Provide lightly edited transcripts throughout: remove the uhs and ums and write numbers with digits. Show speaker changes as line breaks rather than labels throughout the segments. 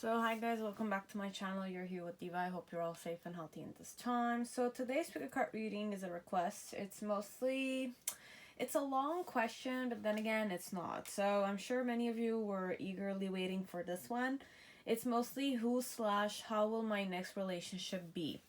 So hi guys, welcome back to my channel. You're here with Diva. I hope you're all safe and healthy in this time. So today's pick a card reading is a request. It's a long question, but then again it's not. So I'm sure many of you were eagerly waiting for this one. It's mostly who/how will my next relationship be?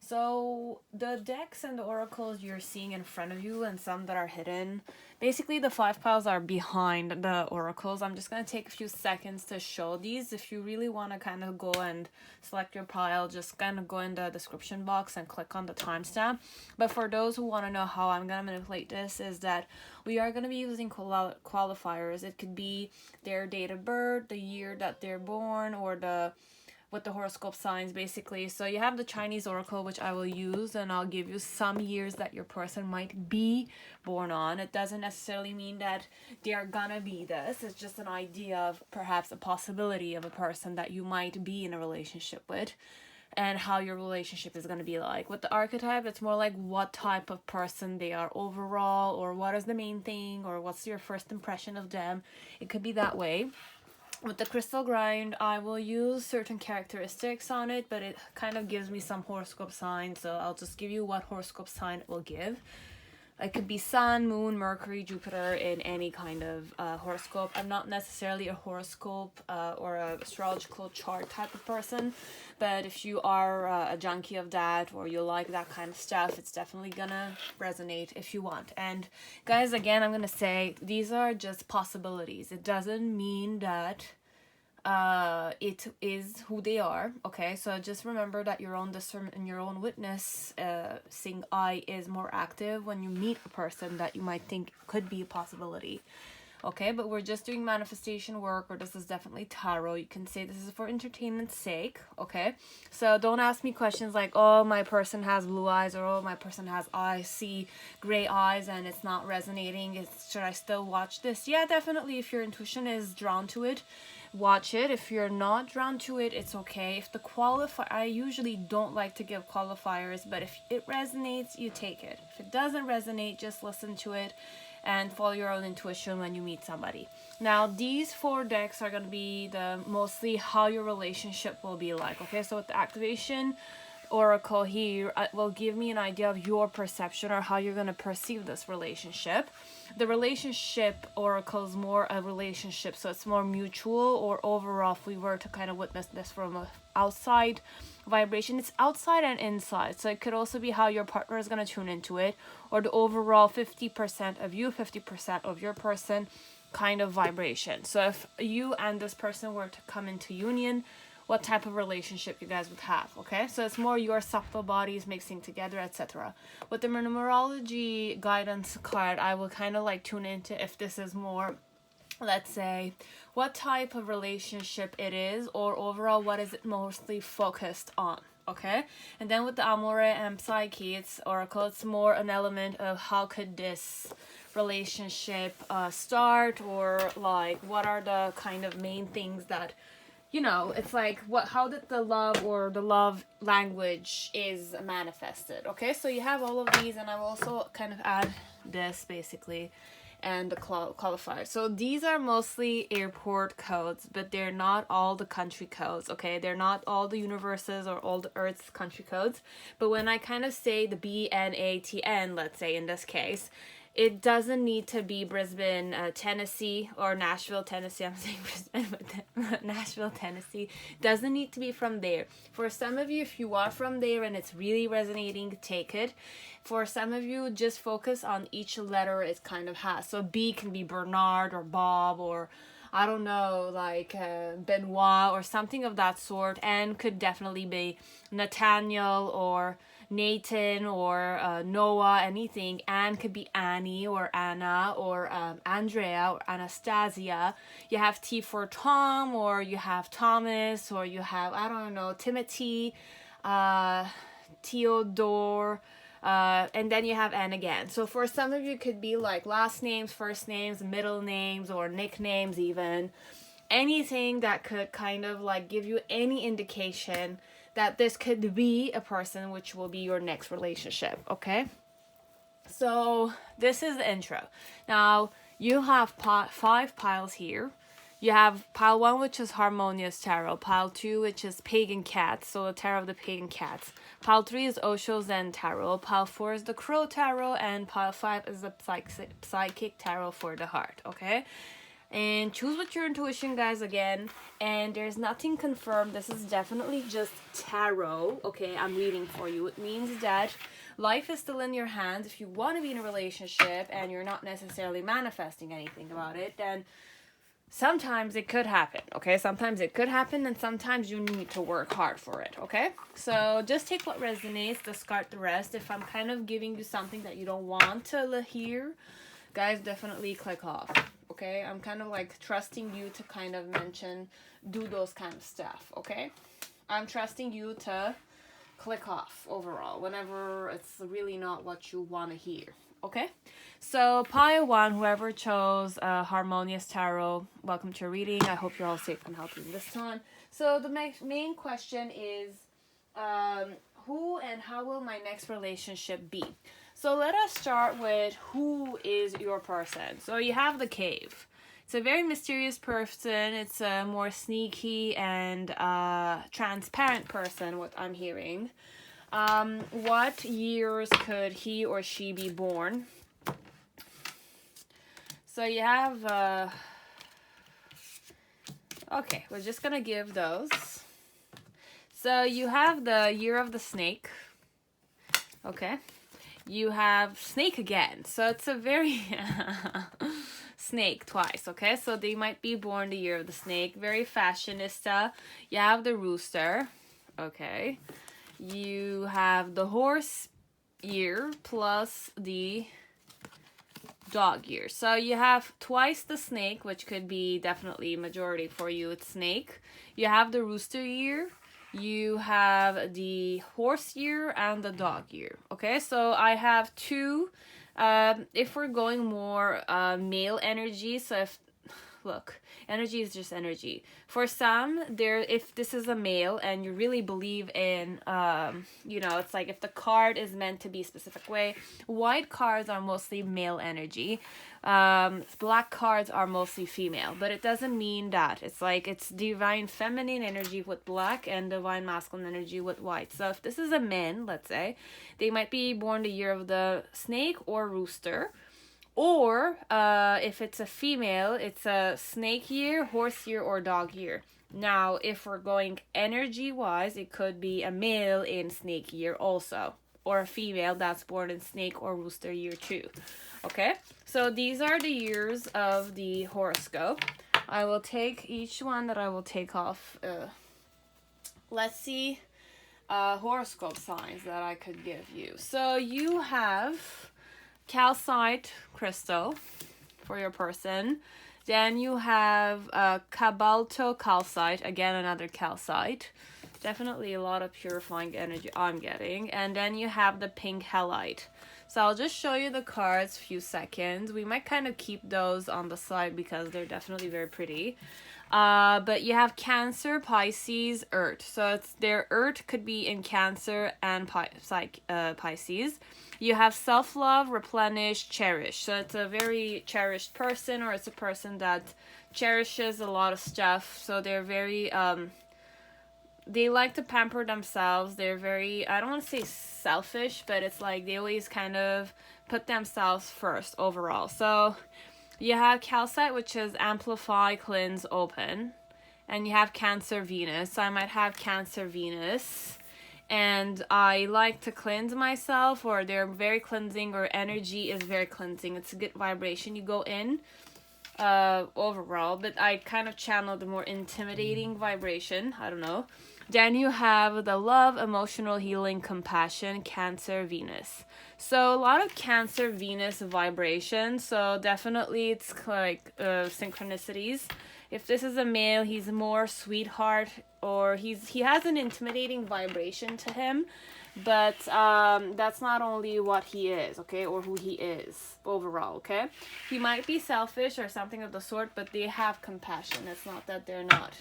So the decks and the oracles you're seeing in front of you and some that are hidden, basically the 5 piles are behind the oracles. I'm just going to take a few seconds to show these. If you really want to kind of go and select your pile, just kind of go in the description box and click on the timestamp. But for those who want to know how I'm going to manipulate this, is that we are going to be using qualifiers. It could be their date of birth, the year that they're born, or with the horoscope signs basically. So you have the Chinese oracle, which I will use, and I'll give you some years that your person might be born on. It doesn't necessarily mean that they are gonna be this. It's just an idea of perhaps a possibility of a person that you might be in a relationship with and how your relationship is going to be like. With the archetype, it's more like what type of person they are overall, or what is the main thing, or what's your first impression of them. It could be that way. With the crystal grind, I will use certain characteristics on it, but it kind of gives me some horoscope signs, so I'll just give you what horoscope sign it will give. It could be Sun, Moon, Mercury, Jupiter in any kind of horoscope. I'm not necessarily a horoscope or a astrological chart type of person, but if you are a junkie of that, or you like that kind of stuff, it's definitely gonna resonate if you want. And guys, again, I'm gonna say these are just possibilities. It doesn't mean that it is who they are. Okay, so just remember that your own discernment and your own witness seeing eye is more active when you meet a person that you might think could be a possibility. Okay, but we're just doing manifestation work, or this is definitely tarot. You can say this is for entertainment's sake. Okay, so don't ask me questions like, oh, my person has blue eyes, or oh, my person has I see gray eyes and it's not resonating. Should I still watch this? Yeah, definitely. If your intuition is drawn to it, watch it. If you're not drawn to it, it's okay. If the I usually don't like to give qualifiers, but if it resonates, you take it. If it doesn't resonate, just listen to it and follow your own intuition when you meet somebody. Now, these 4 decks are going to be the mostly how your relationship will be like. Okay, so with the activation oracle here, it will give me an idea of your perception or how you're going to perceive this relationship. The relationship oracle is more a relationship, so it's more mutual or overall. If we were to kind of witness this from a outside vibration, it's outside and inside, so it could also be how your partner is going to tune into it, or the overall 50% of you, 50% of your person kind of vibration. So if you and this person were to come into union, what type of relationship you guys would have. Okay, so it's more your subtle bodies mixing together, etc. With the numerology guidance card, I will kind of like tune into if this is more, let's say, what type of relationship it is, or overall what is it mostly focused on. Okay, and then with the Amore and Psyche, it's oracle, it's more an element of how could this relationship start, or like what are the kind of main things that, you know, it's like how did the love or the love language is manifested. Okay, so you have all of these, and I will also kind of add this basically and the qualifier. So these are mostly airport codes, but they're not all the country codes. Okay, they're not all the universes or all the Earth's country codes, but when I kind of say the BNATN, let's say in this case, it doesn't need to be Brisbane, Tennessee, or Nashville, Tennessee. I'm saying Brisbane, but Nashville, Tennessee. Doesn't need to be from there. For some of you, if you are from there and it's really resonating, take it. For some of you, just focus on each letter it kind of has. So B can be Bernard or Bob, or I don't know, like Benoit or something of that sort. N could definitely be Nathaniel or Nathan or Noah, anything. Anne could be Annie or Anna or Andrea or Anastasia. You have T for Tom, or you have Thomas, or you have, I don't know, Timothy, Theodore, and then you have N again. So for some of you, it could be like last names, first names, middle names, or nicknames even. Anything that could kind of like give you any indication that this could be a person which will be your next relationship. Okay, so this is the intro. Now you have 5 piles here. You have pile 1, which is Harmonious Tarot. Pile 2, which is Pagan Cats, so the Tarot of the Pagan Cats. Pile 3 is Osho Zen Tarot. Pile 4 is the Crow Tarot. And pile 5 is the Psychic Tarot for the heart, okay? And choose with your intuition, guys, again. And there's nothing confirmed. This is definitely just tarot, okay? I'm reading for you. It means that life is still in your hands. If you want to be in a relationship and you're not necessarily manifesting anything about it, then sometimes it could happen, okay? Sometimes it could happen, and sometimes you need to work hard for it, okay? So just take what resonates, discard the rest. If I'm kind of giving you something that you don't want to hear, guys, definitely click off, okay? I'm kind of like trusting you to kind of do those kind of stuff, okay? I'm trusting you to click off overall whenever it's really not what you want to hear, okay? So pile 1, whoever chose Harmonious Tarot, welcome to your reading. I hope you're all safe and healthy this time. So the main question is, who and how will my next relationship be? So let us start with who is your person. So you have the Cave. It's a very mysterious person. It's a more sneaky and transparent person, what I'm hearing. What years could he or she be born? So you have, okay, we're just going to give those. So you have the year of the snake. Okay. You have snake again. So it's a very snake twice, okay? So they might be born the year of the snake. Very fashionista. You have the rooster. Okay. You have the horse year plus the dog year. So you have twice the snake, which could be definitely majority for you. It's snake. You have the rooster year. You have the horse year and the dog year. Okay, so I have two. If we're going more male energy, so look, energy is just energy. For some, if this is a male and you really believe in, it's like if the card is meant to be a specific way, white cards are mostly male energy. Black cards are mostly female, but it doesn't mean that. It's like it's divine feminine energy with black and divine masculine energy with white. So if this is a man, let's say, they might be born the year of the snake or rooster. Or if it's a female, it's a snake year, horse year, or dog year. Now, if we're going energy-wise, it could be a male in snake year also. Or a female that's born in snake or rooster year too. Okay? So these are the years of the horoscope. I will take each one that I will take off. Let's see horoscope signs that I could give you. So you have calcite crystal for your person. Then you have Cabalto calcite, again another calcite. Definitely a lot of purifying energy I'm getting. And then you have the pink halite. So I'll just show you the cards a few seconds. We might kind of keep those on the side because they're definitely very pretty. But you have Cancer, Pisces, Earth. So it's their Earth could be in Cancer and Pisces. You have self-love, replenish, cherish. So it's a very cherished person, or it's a person that cherishes a lot of stuff. So they're very, they like to pamper themselves. They're very, I don't want to say selfish, but it's like they always kind of put themselves first overall. So you have calcite, which is amplify, cleanse, open. And you have Cancer, Venus. So I might have Cancer, Venus. And I like to cleanse myself, or they're very cleansing, or energy is very cleansing. It's a good vibration you go in overall, but I kind of channel the more intimidating vibration. I don't know. Then you have the love, emotional healing, compassion, Cancer, Venus. So a lot of Cancer, Venus vibration. So definitely it's like synchronicities. If this is a male, he's more sweetheart, or he has an intimidating vibration to him, but that's not only what he is, okay, or who he is overall, okay? He might be selfish or something of the sort, but they have compassion. It's not that they're not,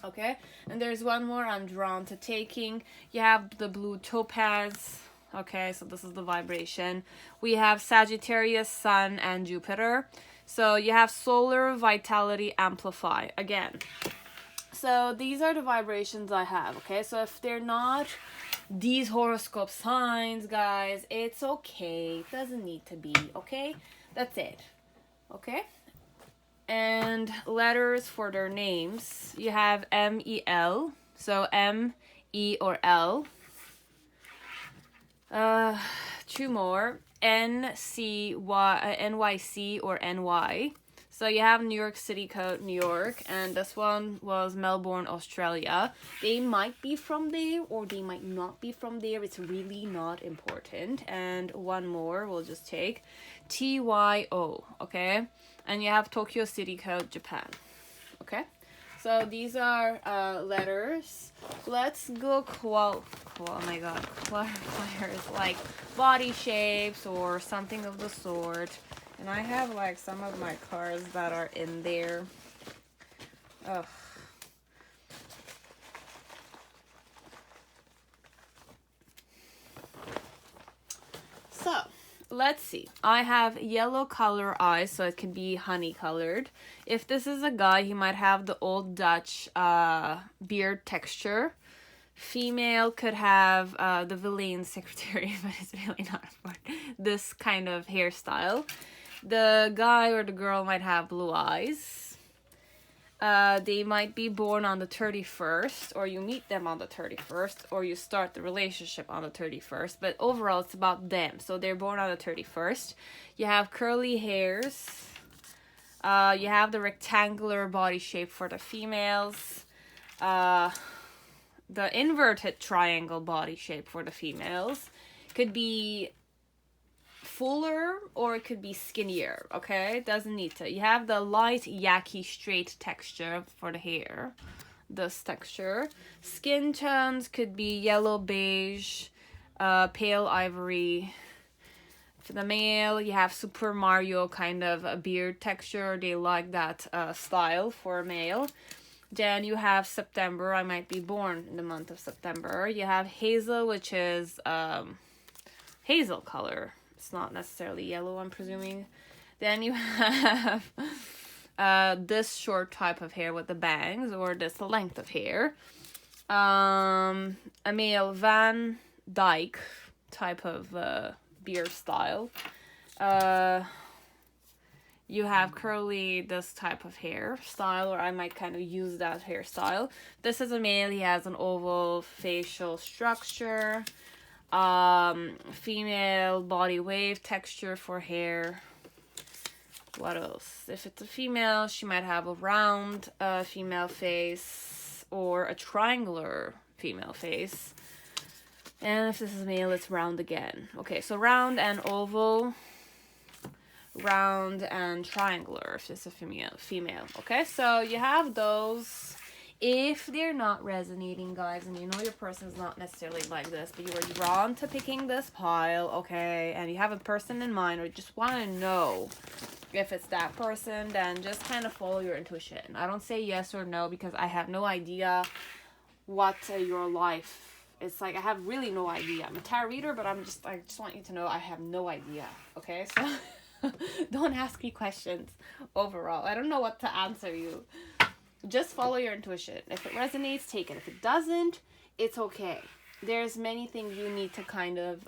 okay? And there's one more I'm drawn to taking. You have the blue topaz. Okay, so this is the vibration. We have Sagittarius, Sun, and Jupiter. So you have solar vitality amplify again. So these are the vibrations I have, okay? So if they're not these horoscope signs, guys, it's okay. It doesn't need to be, okay? That's it, okay? And letters for their names. You have M-E-L. So M-E or L. Two more. N-C-Y, N-Y-C or N-Y. So you have New York City code, New York, and this one was Melbourne, Australia. They might be from there or they might not be from there. It's really not important. And one more we'll just take T-Y-O, okay? And you have Tokyo City code, Japan, okay? So these are letters. Let's go oh my god, clarifiers like body shapes or something of the sort. And I have like some of my cards that are in there. Ugh. So, let's see. I have yellow color eyes, so it can be honey colored. If this is a guy, he might have the old Dutch beard texture. Female could have the villain secretary, but it's really not for this kind of hairstyle. The guy or the girl might have blue eyes. They might be born on the 31st, or you meet them on the 31st, or you start the relationship on the 31st. But overall, it's about them. So they're born on the 31st. You have curly hairs. You have the rectangular body shape for the females. The inverted triangle body shape for the females. Could be fuller or it could be skinnier, okay? It doesn't need to. You have the light yaki straight texture for the hair, this texture. Skin tones could be yellow beige, pale ivory. For the male, you have Super Mario kind of a beard texture. They like that style for a male. Then you have September. I might be born in the month of September. You have hazel, which is hazel color. It's not necessarily yellow, I'm presuming. Then you have this short type of hair with the bangs, or this length of hair. A male Van Dyke type of beard style. You have curly, this type of hairstyle, or I might kind of use that hairstyle. This is a male. He has an oval facial structure. Female body wave texture for hair. What else? If it's a female, she might have a round female face or a triangular female face. And if this is male, it's round again. Okay, so round and oval, round and triangular if it's a female. Okay, so you have those. If they're not resonating, guys, and you know your person's not necessarily like this, but you were drawn to picking this pile, okay, and you have a person in mind or just want to know if it's that person, then just kind of follow your intuition. I don't say yes or no because I have no idea what your life is like. I have really no idea. I'm a tarot reader, but I just want you to know I have no idea, okay? So don't ask me questions overall. I don't know what to answer you. Just follow your intuition. If it resonates, take it. If it doesn't, it's okay. There's many things you need to kind of,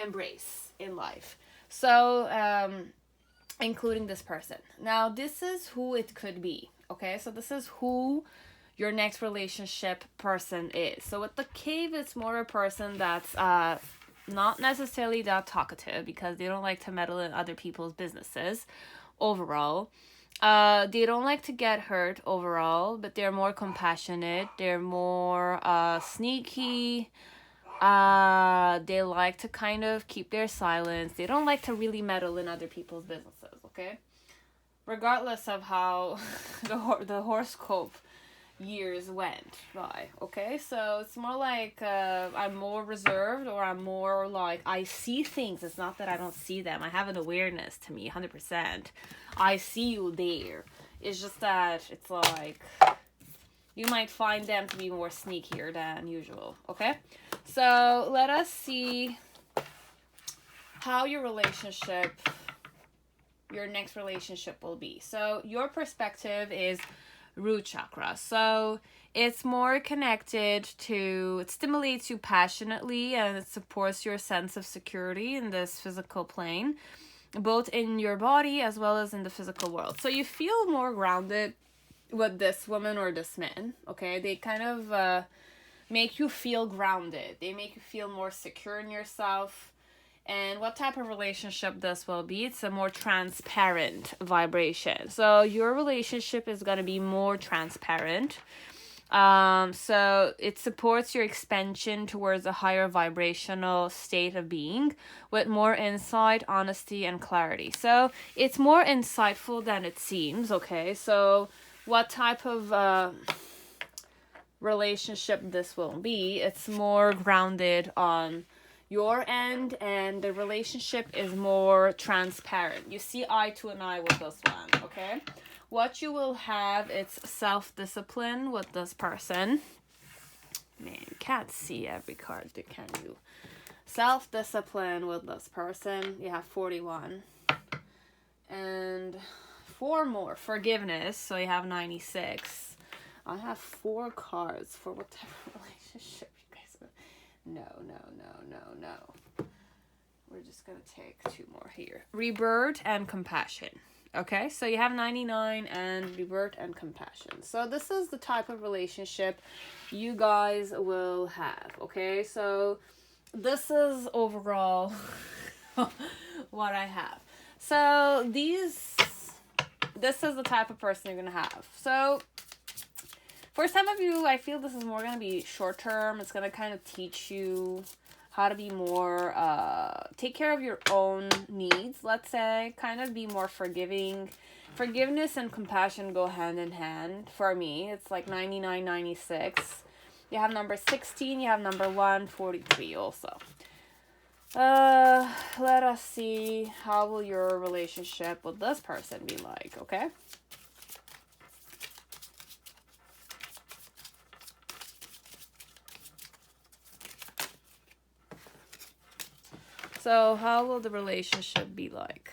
embrace in life. So, including this person. Now, this is who it could be, okay? So this is who your next relationship person is. So with the cave, it's more a person that's not necessarily that talkative because they don't like to meddle in other people's businesses overall. They don't like to get hurt overall, but they're more compassionate. They're more sneaky. They like to kind of keep their silence. They don't like to really meddle in other people's businesses, okay? Regardless of how the horoscope years went by, okay? So it's more like I'm more reserved, or I'm more like I see things. It's not that I don't see them. I have an awareness to me, 100%. I see you there. It's just that it's like you might find them to be more sneakier than usual, okay? So let us see how your relationship your next relationship will be. So your perspective is root chakra. So it's more connected to, it stimulates you passionately, and it supports your sense of security in this physical plane, both in your body as well as in the physical world. So you feel more grounded with this woman or this man, okay? They kind of make you feel grounded. They make you feel more secure in yourself. And what type of relationship this will be? It's a more transparent vibration. So your relationship is going to be more transparent. So it supports your expansion towards a higher vibrational state of being with more insight, honesty, and clarity. So it's more insightful than it seems, okay? So what type of relationship this will be? It's more grounded on your end, and the relationship is more transparent. You see eye to an eye with this one, okay? What you will have, it's self-discipline with this person. Man, you can't see every card, can you? Self-discipline with this person. You have 41. And 4 more. Forgiveness. So you have 96. I have 4 cards for whatever relationship you guys are. No. We're just going to take 2 more here. Rebirth and compassion. Okay, so you have 99 and rebirth and compassion. So this is the type of relationship you guys will have. Okay, so this is overall what I have. So this is the type of person you're going to have. So for some of you, I feel this is more going to be short term. It's going to kind of teach you how to be more, take care of your own needs, let's say, kind of be more forgiving. Forgiveness and compassion go hand in hand for me. It's like 99, 96. You have number 16, you have number 143 also. Let us see, how will your relationship with this person be like, okay? So how will the relationship be like?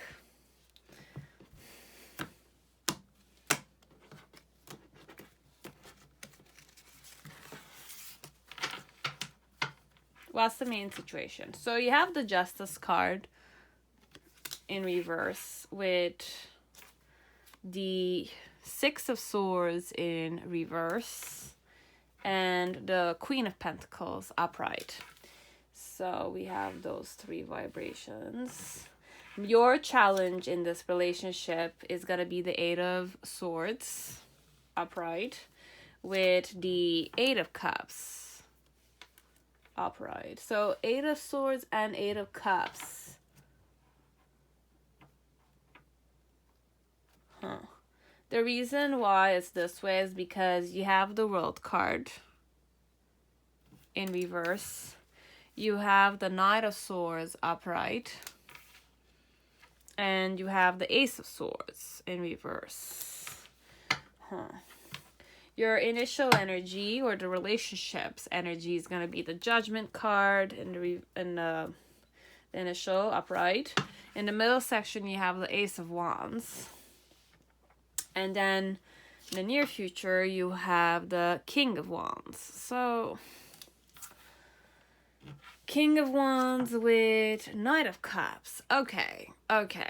What's the main situation? So you have the Justice card in reverse with the 6 of Swords in reverse and the Queen of Pentacles upright. So we have those 3 vibrations. Your challenge in this relationship is going to be the 8 of Swords upright with the 8 of Cups upright. So 8 of Swords and 8 of Cups. The reason why it's this way is because you have the World card in reverse. You have the Knight of Swords upright. And you have the Ace of Swords in reverse. Your initial energy, or the relationship's energy, is going to be the Judgment card in the initial upright. In the middle section, you have the Ace of Wands. And then in the near future, you have the King of Wands. So King of Wands with Knight of Cups. Okay.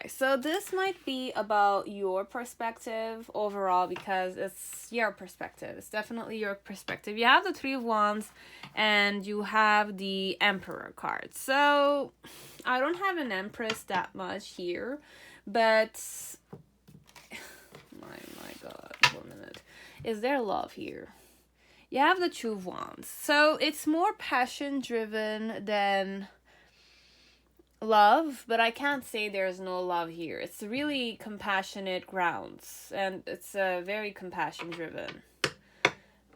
So this might be about your perspective overall, because it's your perspective. It's definitely your perspective. You have the 3 of Wands and you have the Emperor card. So I don't have an Empress that much here, but my God, 1 minute. Is there love here? You have the 2 of Wands. So it's more passion driven than love, but I can't say there's no love here. It's really compassionate grounds, and it's very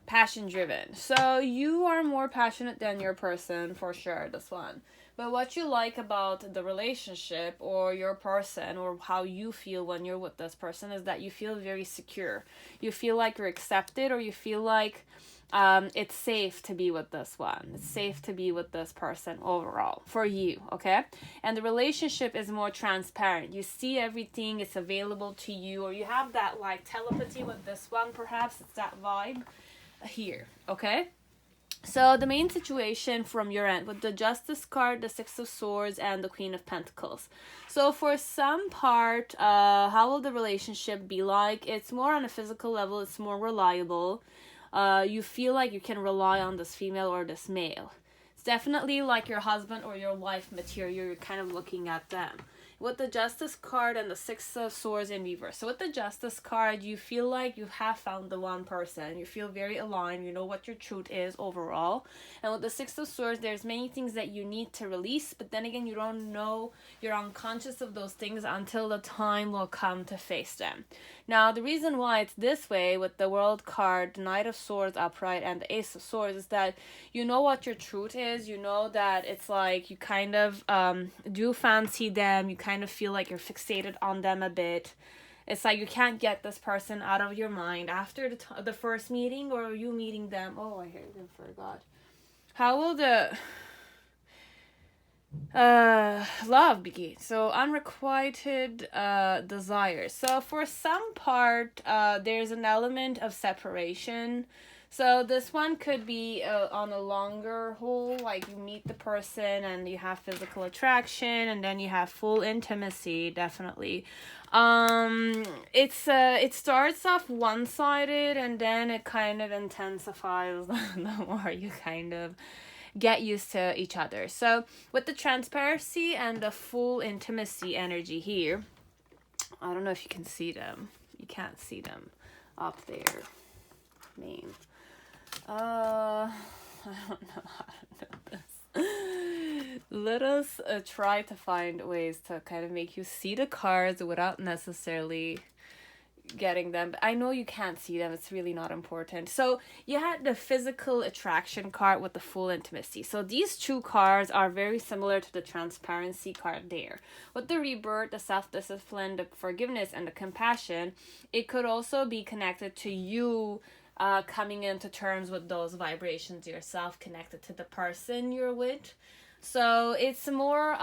passion driven. So you are more passionate than your person for sure, this one. But what you like about the relationship or your person, or how you feel when you're with this person, is that you feel very secure. You feel like you're accepted, or you feel like it's safe to be with this one. It's safe to be with this person overall for you, okay? And the relationship is more transparent. You see everything, it's available to you, or you have that like telepathy with this one, perhaps. It's that vibe here, okay? So the main situation from your end with the Justice card, the Six of Swords, and the Queen of Pentacles. So for some part, how will the relationship be like? It's more on a physical level. It's more reliable. You feel like you can rely on this female or this male. It's definitely like your husband or your wife material. You're kind of looking at them. With the Justice card and the Six of Swords in reverse. So with the Justice card, you feel like you have found the one person. You feel very aligned. You know what your truth is overall. And with the Six of Swords, there's many things that you need to release. But then again, you don't know. You're unconscious of those things until the time will come to face them. Now, the reason why it's this way with the World card, the Knight of Swords upright, and the Ace of Swords is that you know what your truth is. You know that it's like you kind of do fancy them. You kind of feel like you're fixated on them a bit. It's like you can't get this person out of your mind after the first meeting or you meeting them. Oh, I forgot. How will the love begin? So unrequited desires. So for some part there's an element of separation. So this one could be on a longer haul, like you meet the person and you have physical attraction and then you have full intimacy, definitely. It starts off one-sided and then it kind of intensifies the more you kind of get used to each other. So with the transparency and the full intimacy energy here, I don't know if you can see them. You can't see them up there. Name. I don't know how to know this. Let us try to find ways to kind of make you see the cards without necessarily getting them. But I know you can't see them. It's really not important. So you had the physical attraction card with the full intimacy. So these two cards are very similar to the transparency card there. With the rebirth, the self-discipline, the forgiveness, and the compassion, it could also be connected to you coming into terms with those vibrations yourself, connected to the person you're with. So it's more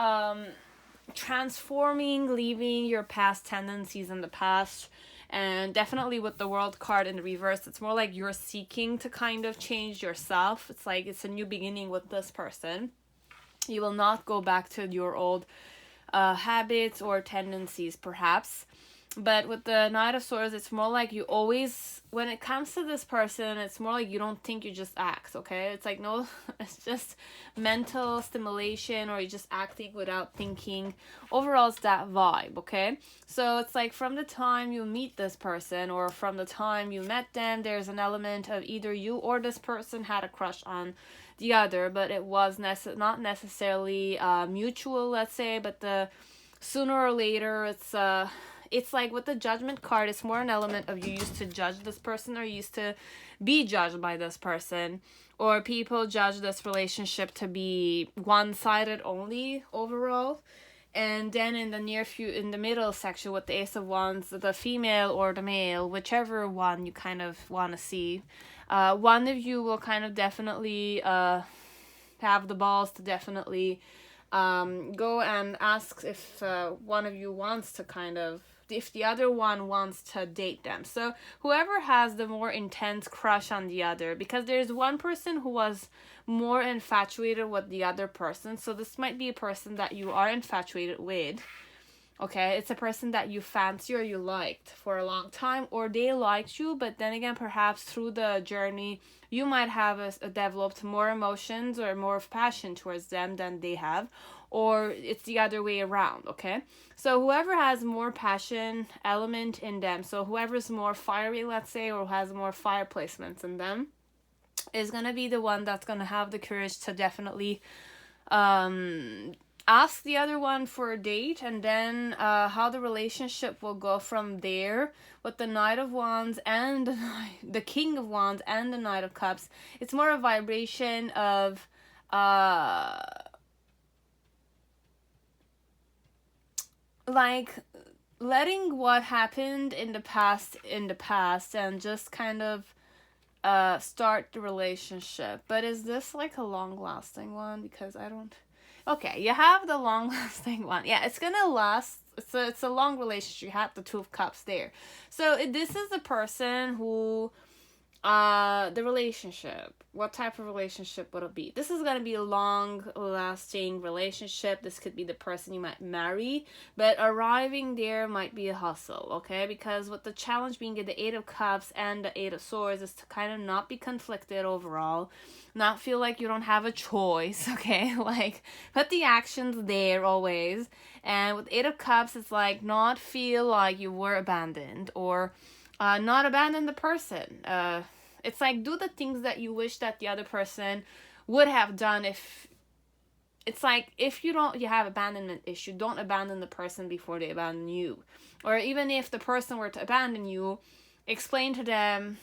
transforming, leaving your past tendencies in the past. And definitely with the World card in the reverse, it's more like you're seeking to kind of change yourself. It's like it's a new beginning with this person. You will not go back to your old habits or tendencies, perhaps. But with the Knight of Swords, it's more like you always, when it comes to this person, it's more like you don't think, you just act, okay? It's like, no, it's just mental stimulation, or you're just acting without thinking. Overall, it's that vibe, okay? So it's like from the time you meet this person, or from the time you met them, there's an element of either you or this person had a crush on the other, but it was not necessarily mutual, let's say, but the sooner or later, it's like with the Judgment card, it's more an element of you used to judge this person, or you used to be judged by this person, or people judge this relationship to be one-sided only overall. And then in the middle section with the Ace of Wands, the female or the male, whichever one you kind of want to see, one of you will kind of definitely have the balls to definitely go and ask if one of you wants to kind of, if the other one wants to date them. So whoever has the more intense crush on the other, because there's one person who was more infatuated with the other person. So this might be a person that you are infatuated with. Okay, it's a person that you fancy or you liked for a long time, or they liked you, but then again, perhaps through the journey, you might have developed more emotions or more of passion towards them than they have, or it's the other way around, okay? So whoever has more passion element in them, so whoever's more fiery, let's say, or has more fire placements in them, is going to be the one that's going to have the courage to definitely ask the other one for a date. And then how the relationship will go from there with the Knight of Wands and the King of Wands and the Knight of Cups. It's more a vibration of like letting what happened in the past and just kind of start the relationship. But is this like a long-lasting one? Because I don't... Okay, you have the long-lasting one. Yeah, it's gonna last. It's a long relationship. You have the Two of Cups there. So this is the person who... the relationship. What type of relationship would it be? This is going to be a long-lasting relationship. This could be the person you might marry, but arriving there might be a hustle, okay? Because with the challenge being the Eight of Cups and the Eight of Swords is to kind of not be conflicted overall, not feel like you don't have a choice, okay? Like, put the actions there always. And with Eight of Cups, it's like not feel like you were abandoned, or not abandon the person. It's like do the things that you wish that the other person would have done. If it's like if you have abandonment issue, don't abandon the person before they abandon you. Or even if the person were to abandon you, explain to them,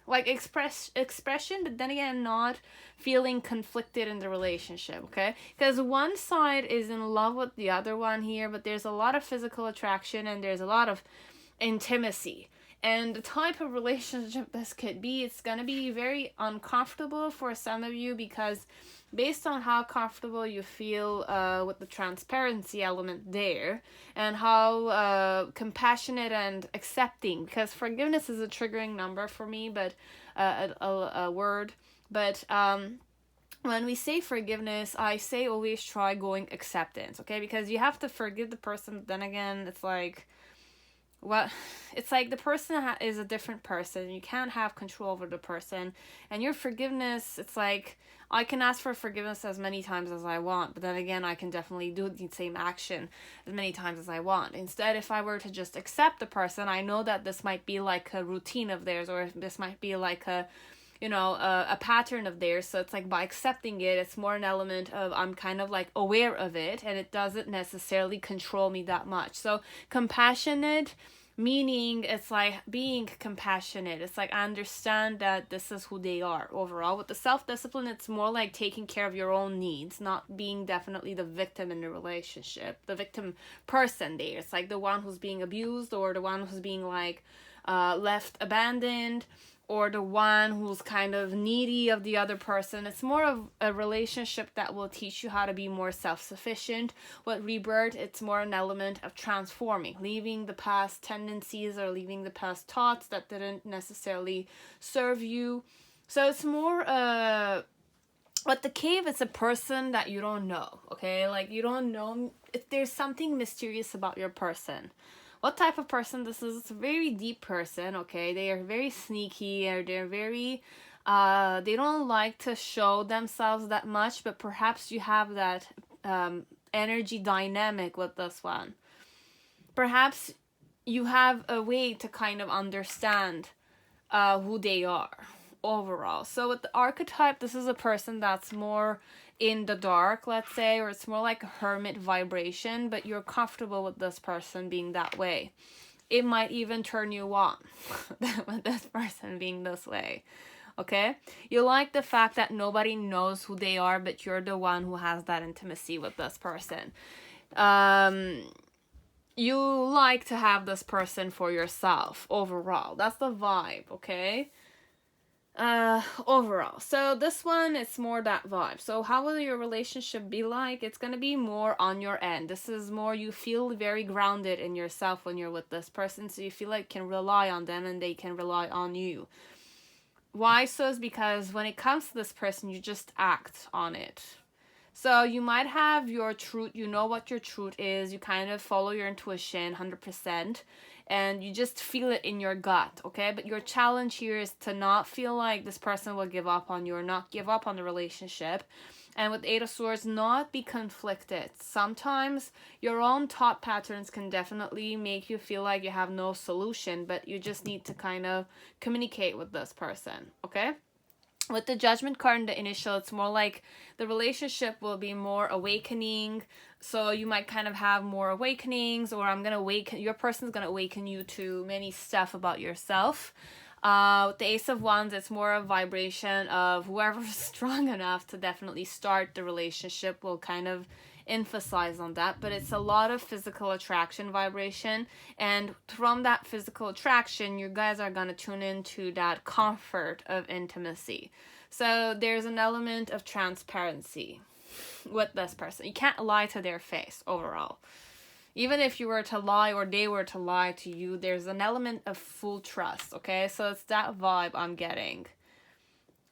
like expression, but then again not feeling conflicted in the relationship, okay? Because one side is in love with the other one here, but there's a lot of physical attraction and there's a lot of intimacy. And the type of relationship this could be, it's going to be very uncomfortable for some of you, because based on how comfortable you feel with the transparency element there, and how compassionate and accepting, because forgiveness is a triggering number for me, but a word. But when we say forgiveness, I say always try going acceptance, okay? Because you have to forgive the person, but then again, it's like... Well, it's like the person is a different person. You can't have control over the person. And your forgiveness, it's like, I can ask for forgiveness as many times as I want. But then again, I can definitely do the same action as many times as I want. Instead, if I were to just accept the person, I know that this might be like a routine of theirs. Or this might be like a pattern of theirs. So it's like by accepting it, it's more an element of I'm kind of like aware of it, and it doesn't necessarily control me that much. So compassionate, meaning it's like being compassionate. It's like I understand that this is who they are overall. With the self-discipline, it's more like taking care of your own needs, not being definitely the victim in the relationship, the victim person there. It's like the one who's being abused, or the one who's being like left abandoned, or the one who's kind of needy of the other person. It's more of a relationship that will teach you how to be more self-sufficient. With rebirth, it's more an element of transforming, leaving the past tendencies or leaving the past thoughts that didn't necessarily serve you. So it's more but the cave is a person that you don't know, okay? Like you don't know if there's something mysterious about your person. What type of person this is? It's a very deep person, okay? They are very sneaky, or they're very, they don't like to show themselves that much, but perhaps you have that energy dynamic with this one. Perhaps you have a way to kind of understand who they are overall. So with the archetype, this is a person that's more in the dark, let's say, or it's more like a hermit vibration, but you're comfortable with this person being that way. It might even turn you on with this person being this way, okay? You like the fact that nobody knows who they are, but you're the one who has that intimacy with this person. You like to have this person for yourself overall. That's the vibe, okay? Overall. So this one, it's more that vibe. So how will your relationship be like? It's going to be more on your end. This is more, you feel very grounded in yourself when you're with this person. So you feel like you can rely on them and they can rely on you. Why so? Is because when it comes to this person, you just act on it. So you might have your truth, you know what your truth is, you kind of follow your intuition 100%, and you just feel it in your gut, okay? But your challenge here is to not feel like this person will give up on you, or not give up on the relationship. And with Eight of Swords, not be conflicted. Sometimes your own thought patterns can definitely make you feel like you have no solution, but you just need to kind of communicate with this person, okay? With the Judgment card in the initial, it's more like the relationship will be more awakening. So you might kind of have more awakenings, or your person's going to awaken you to many stuff about yourself. With the Ace of Wands, it's more a vibration of whoever's strong enough to definitely start the relationship will kind of emphasize on that, but it's a lot of physical attraction vibration, and from that physical attraction you guys are going to tune into that comfort of intimacy. So there's an element of transparency with this person. You can't lie to their face overall. Even if you were to lie or they were to lie to you, there's an element of full trust, okay? So it's that vibe I'm getting.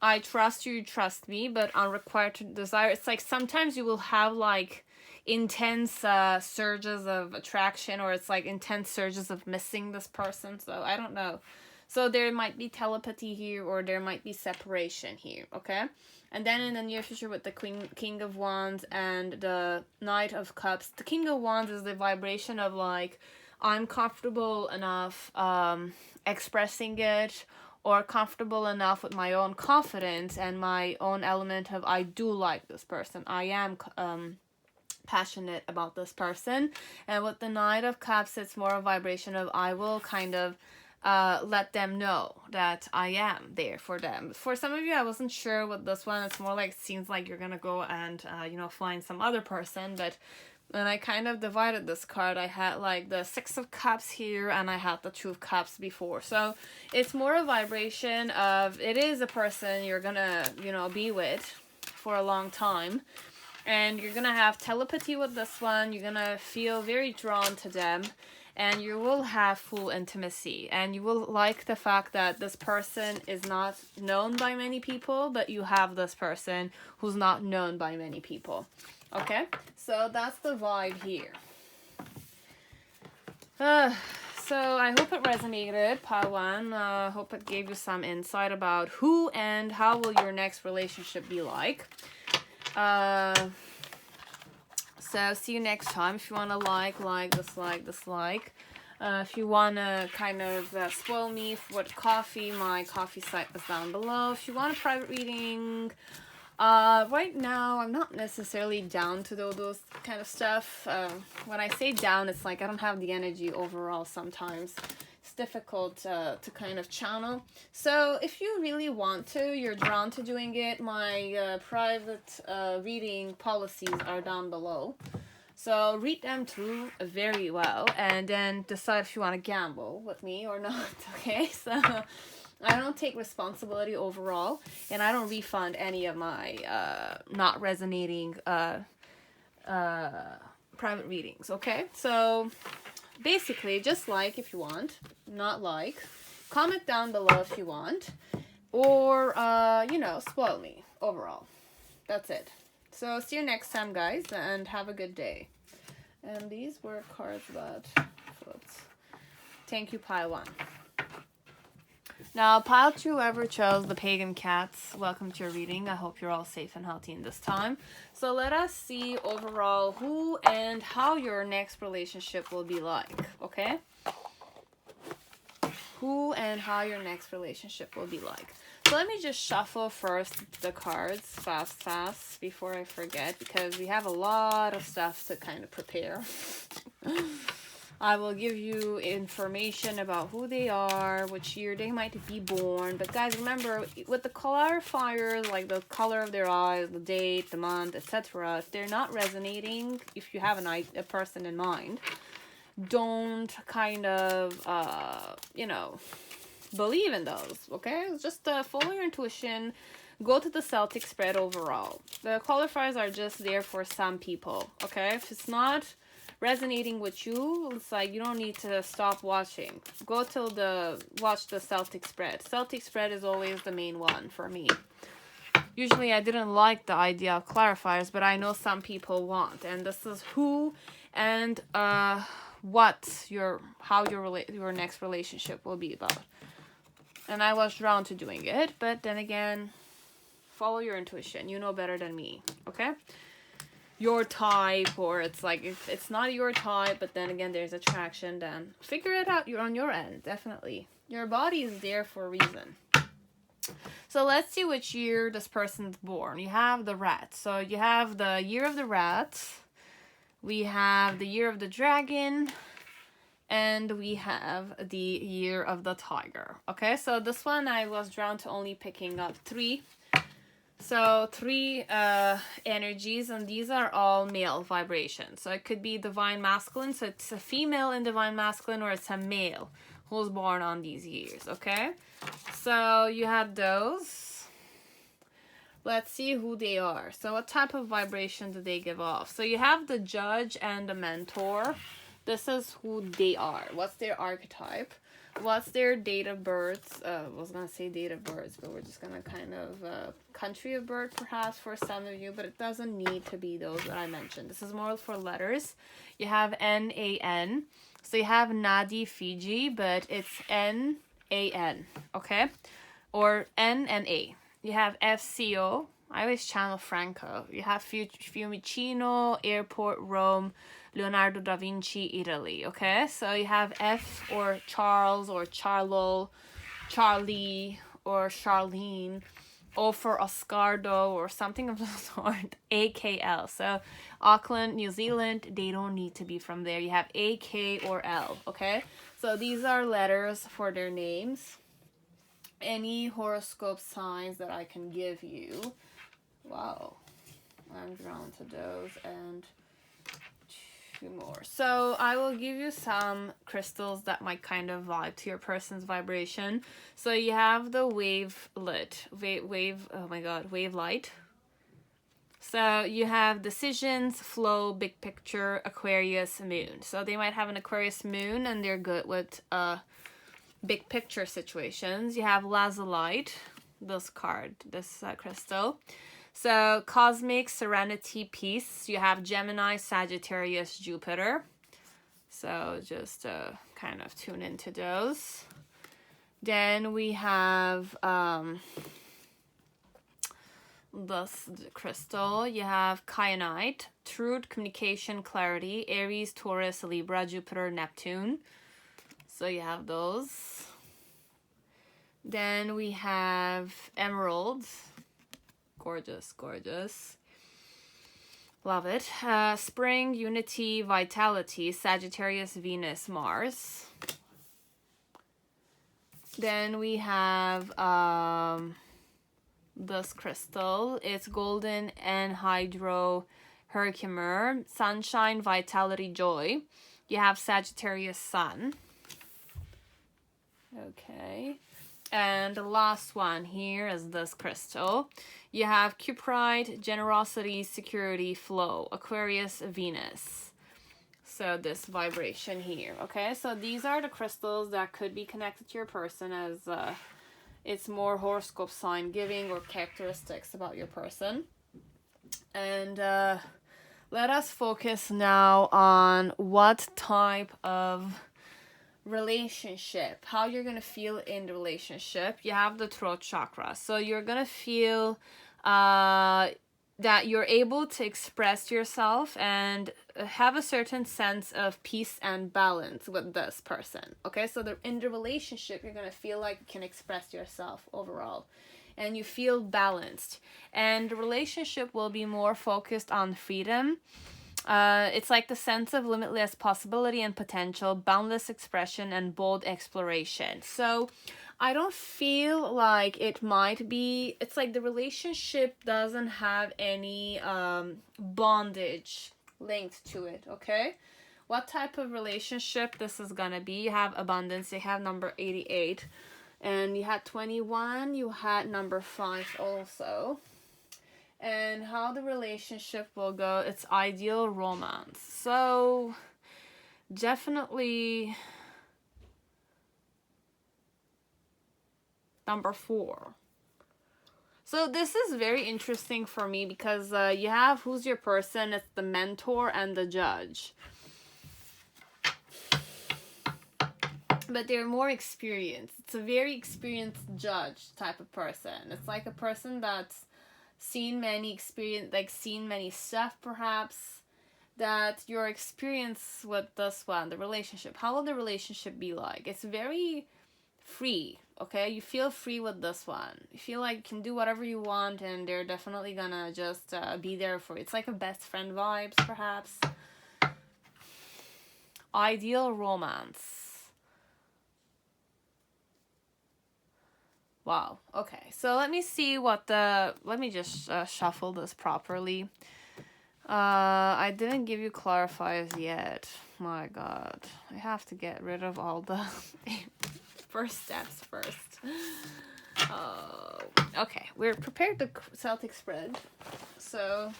I trust you trust me, but unrequited desire. It's like sometimes you will have like intense surges of attraction, or it's like intense surges of missing this person. So I don't know. So there might be telepathy here, or there might be separation here, okay? And then in the near future with the King of Wands and the Knight of Cups, the King of Wands is the vibration of like, I'm comfortable enough expressing it, or comfortable enough with my own confidence and my own element of, I do like this person. I am passionate about this person. And with the Knight of Cups, it's more a vibration of, I will kind of let them know that I am there for them. For some of you, I wasn't sure with this one. It's more like, it seems like you're gonna go and find some other person. But when I kind of divided this card, I had like the Six of Cups here, and I had the Two of Cups before. So it's more a vibration of, it is a person you're gonna be with for a long time, and you're gonna have telepathy with this one. You're gonna feel very drawn to them, and you will have full intimacy, and you will like the fact that this person is not known by many people, but you have this person who's not known by many people. Okay, so that's the vibe here. So I hope it resonated, Pawan. I hope it gave you some insight about who and how will your next relationship be like. So see you next time. If you want to like, dislike. If you want to kind of spoil me with coffee, my coffee site is down below. If you want a private reading, right now I'm not necessarily down to do those kind of stuff. When I say down, it's like I don't have the energy overall sometimes. It's difficult to kind of channel. So if you really want to, you're drawn to doing it, my private reading policies are down below. So read them through very well, and then decide if you want to gamble with me or not, okay? So I don't take responsibility overall, and I don't refund any of my not resonating private readings, okay? So basically, just like if you want, not like. Comment down below if you want, or, spoil me overall. That's it. So see you next time, guys, and have a good day. And these were cards that flipped. Thank you, Pile 1. Now, Pile 2, whoever chose the Pagan Cats, welcome to your reading. I hope you're all safe and healthy in this time. So let us see overall who and how your next relationship will be like, okay? Who and how your next relationship will be like. So let me just shuffle first the cards fast before I forget, because we have a lot of stuff to kind of prepare. I will give you information about who they are, which year they might be born. But guys, remember, with the clarifiers, like the color of their eyes, the date, the month, etc., if they're not resonating, if you have a person in mind, don't kind of, believe in those, okay? Just follow your intuition. Go to the Celtic spread overall. The qualifiers are just there for some people, okay? If it's not resonating with you, it's like you don't need to stop watching. Watch the Celtic spread. Celtic spread is always the main one for me. Usually I didn't like the idea of clarifiers, but I know some people want, and this is who and how your next relationship will be about. And I was drawn to doing it, but then again, follow your intuition. You know better than me, okay? Your type, or it's like, if it's not your type, but then again, there's attraction, then figure it out. You're on your end, definitely. Your body is there for a reason. So let's see which year this person's born. You have the rat. So you have the year of the rat. We have the year of the dragon. And we have the year of the tiger. Okay, so this one I was drawn to only picking up 3. So 3 energies, and these are all male vibrations. So it could be divine masculine, so it's a female in divine masculine, or it's a male who's born on these years, okay? So you have those. Let's see who they are. So what type of vibration do they give off? So you have the judge and the mentor. This is who they are. What's their archetype? What's their date of birth? I was going to say date of birth, but we're just going to kind of country of birth perhaps for some of you, but it doesn't need to be those that I mentioned. This is more for letters. You have N-A-N. So you have Nadi Fiji, but it's N-A-N, okay? Or N and A. You have F-C-O. I always channel Franco. You have Fiumicino, Airport, Rome, Leonardo da Vinci, Italy, okay? So you have F or Charles or Charlo, Charlie or Charlene, O for Oscardo or something of the sort, AKL. So Auckland, New Zealand, they don't need to be from there. You have A, K, or L, okay? So these are letters for their names. Any horoscope signs that I can give you. Wow, I'm drawn to those and 2 more. So I will give you some crystals that might kind of vibe to your person's vibration. So you have the wave light. So you have decisions, flow, big picture, Aquarius, moon. So they might have an Aquarius moon and they're good with big picture situations. You have lazulite, this crystal. So cosmic, serenity, peace. You have Gemini, Sagittarius, Jupiter. So just kind of tune into those. Then we have this crystal. You have kyanite, truth, communication, clarity, Aries, Taurus, Libra, Jupiter, Neptune. So you have those. Then we have emeralds. Gorgeous, gorgeous. Love it. Spring, unity, vitality, Sagittarius, Venus, Mars. Then we have this crystal. It's golden anhydro Herkimer, sunshine, vitality, joy. You have Sagittarius, Sun. Okay. And the last one here is this crystal. You have cuprite, generosity, security, flow, Aquarius, Venus. So this vibration here, okay? So these are the crystals that could be connected to your person, as it's more horoscope sign giving or characteristics about your person. And let us focus now on what type of relationship, how you're gonna feel in the relationship. You have the throat chakra, so you're gonna feel that you're able to express yourself and have a certain sense of peace and balance with this person, okay? So in the relationship, you're gonna feel like you can express yourself overall and you feel balanced, and the relationship will be more focused on freedom. It's like the sense of limitless possibility and potential, boundless expression, and bold exploration. So I don't feel like it might be, it's like the relationship doesn't have any bondage linked to it, okay? What type of relationship this is gonna be? You have abundance, you have number 88, and you had 21, you had number 5 also. And how the relationship will go, it's ideal romance. So definitely number 4. So this is very interesting for me because you have who's your person, it's the mentor and the judge. But they're more experienced. It's a very experienced judge type of person. It's like a person that's seen many stuff perhaps, that your experience with this one, the relationship, how will the relationship be like? It's very free, okay? You feel free with this one. You feel like you can do whatever you want and they're definitely gonna just be there for you. It's like a best friend vibes perhaps. Ideal romance. Wow. Okay. So let me see what the... Let me just shuffle this properly. I didn't give you clarifiers yet. My God. I have to get rid of all the first steps first. Oh, okay. We're prepared to Celtic spread. So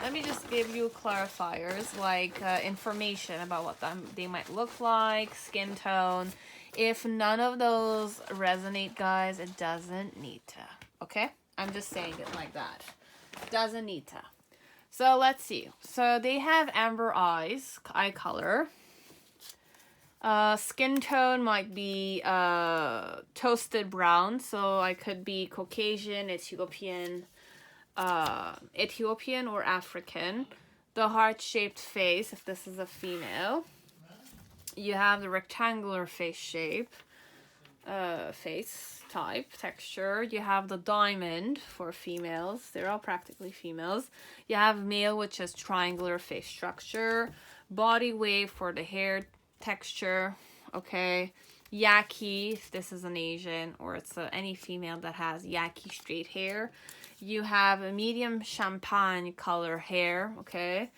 let me just give you clarifiers, like information about what they might look like, skin tone. If none of those resonate, guys, it doesn't need to. Okay? I'm just saying it like that. Doesn't need to. So let's see. So they have amber eyes, eye color. Skin tone might be toasted brown. So I could be Caucasian, Ethiopian or African. The heart-shaped face, if this is a female. You have the rectangular face shape, face type, texture. You have the diamond for females. They're all practically females. You have male, which is triangular face structure. Body wave for the hair texture. Okay. Yaki, if this is an Asian, or it's any female that has yaki straight hair. You have a medium champagne color hair. Okay.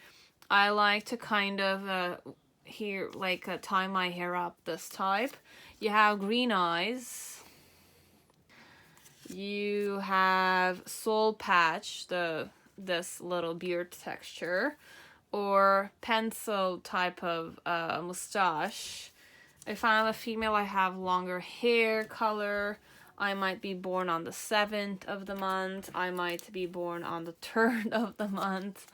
I like to kind of tie my hair up this type. You have green eyes. You have soul patch, this little beard texture, or pencil type of mustache. If I'm a female, I have longer hair color. I might be born on the 7th of the month. I might be born on the 3rd of the month.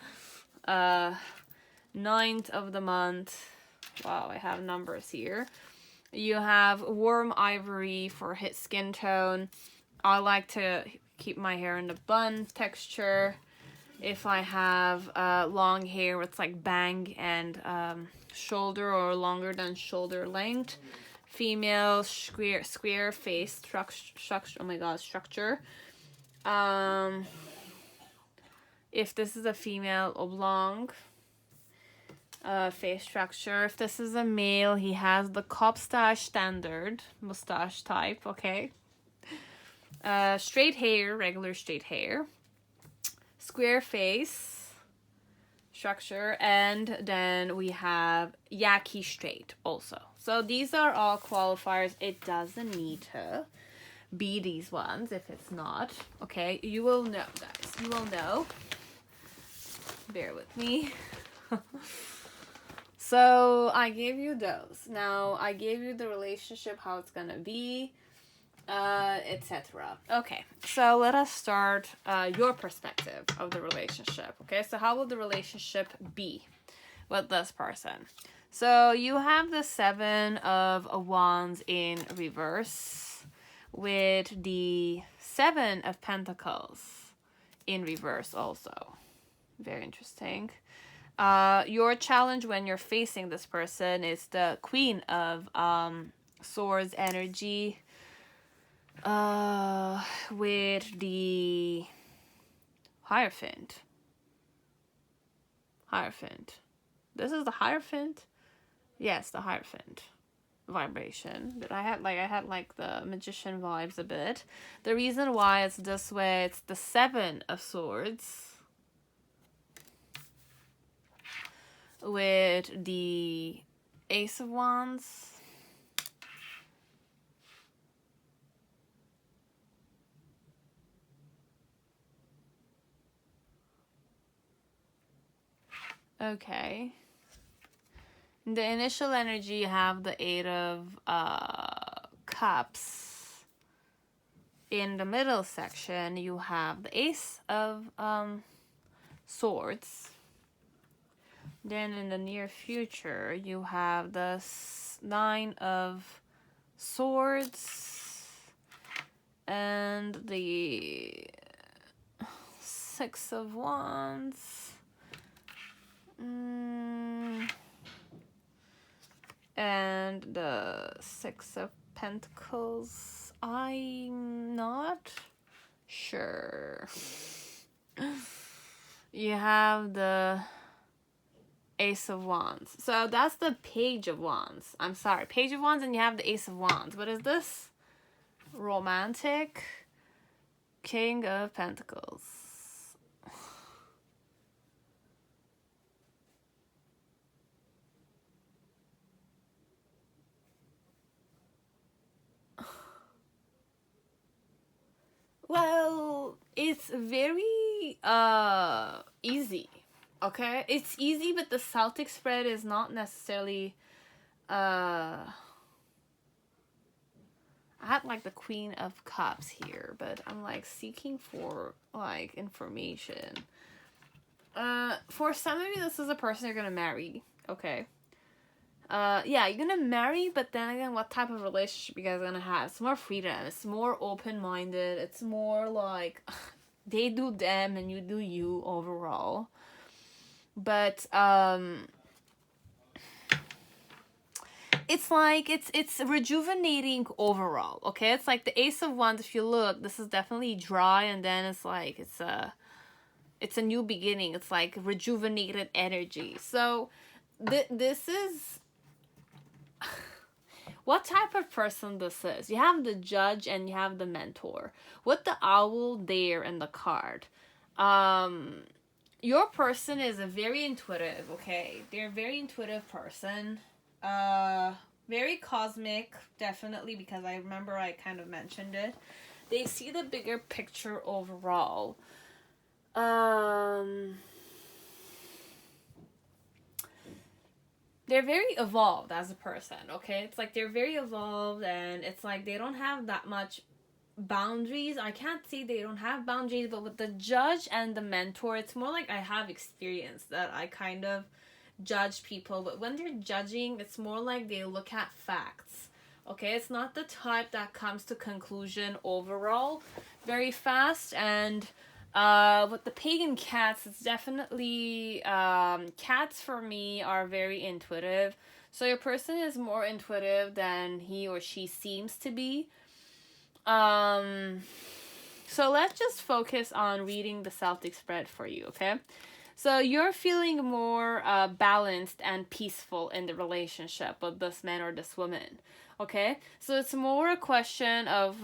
9th of the month. Wow, I have numbers here. You have warm ivory for skin tone. I like to keep my hair in the bun texture. If I have long hair, it's like bang and shoulder or longer than shoulder length. Female square face structure. Oh my God, structure. If this is a female, oblong. Face structure. If this is a male, he has the Kopstash standard mustache type. Okay. Straight hair, regular straight hair. Square face structure, and then we have yaki straight also. So these are all qualifiers. It doesn't need to be these ones if it's not. Okay, you will know, guys. You will know. Bear with me. So I gave you those. Now I gave you the relationship, how it's gonna be, etc. Okay, so let us start your perspective of the relationship. Okay, so how will the relationship be with this person? So you have the 7 of Wands in reverse with the 7 of Pentacles in reverse also. Very interesting. Your challenge when you're facing this person is the Queen of Swords energy with the Hierophant. This is the Hierophant? Yes, the Hierophant vibration. But I had like the Magician vibes a bit. The reason why it's this way, it's the 7 of Swords with the Ace of Wands. Okay. In the initial energy, you have the 8 of Cups. In the middle section, you have the Ace of Swords. Then in the near future, you have the 9 of Swords and the 6 of Wands. And the 6 of Pentacles. I'm not sure. You have the Ace of Wands. So that's the Page of Wands. I'm sorry. Page of Wands, and you have the Ace of Wands. What is this? Romantic. King of Pentacles. Well, it's very easy. Okay? It's easy, but the Celtic spread is not necessarily I had like the Queen of Cups here, but I'm like seeking for like information. For some of you, this is a person you're gonna marry. Okay. Yeah, you're gonna marry, but then again, what type of relationship you guys are gonna have? It's more freedom. It's more open-minded. It's more like they do them and you do you overall. But it's like it's rejuvenating overall. Okay, it's like the Ace of Wands. If you look, this is definitely dry, and then it's like it's a new beginning. It's like rejuvenated energy. So this is what type of person this is. You have the Judge and you have the Mentor. With the Owl there in the card. Your person is a very intuitive, okay? They're a very intuitive person. Very cosmic, definitely, because I remember I kind of mentioned it. They see the bigger picture overall. They're very evolved as a person, okay? It's like they're very evolved, and it's like they don't have that much boundaries. I can't say they don't have boundaries, but with the Judge and the Mentor, it's more like I have experience that I kind of judge people. But when they're judging, it's more like they look at facts, okay? It's not the type that comes to conclusion overall very fast. And with the Pagan cats, it's definitely cats for me are very intuitive. So your person is more intuitive than he or she seems to be. So let's just focus on reading the Celtic spread for you, okay? So you're feeling more balanced and peaceful in the relationship with this man or this woman, okay? So it's more a question of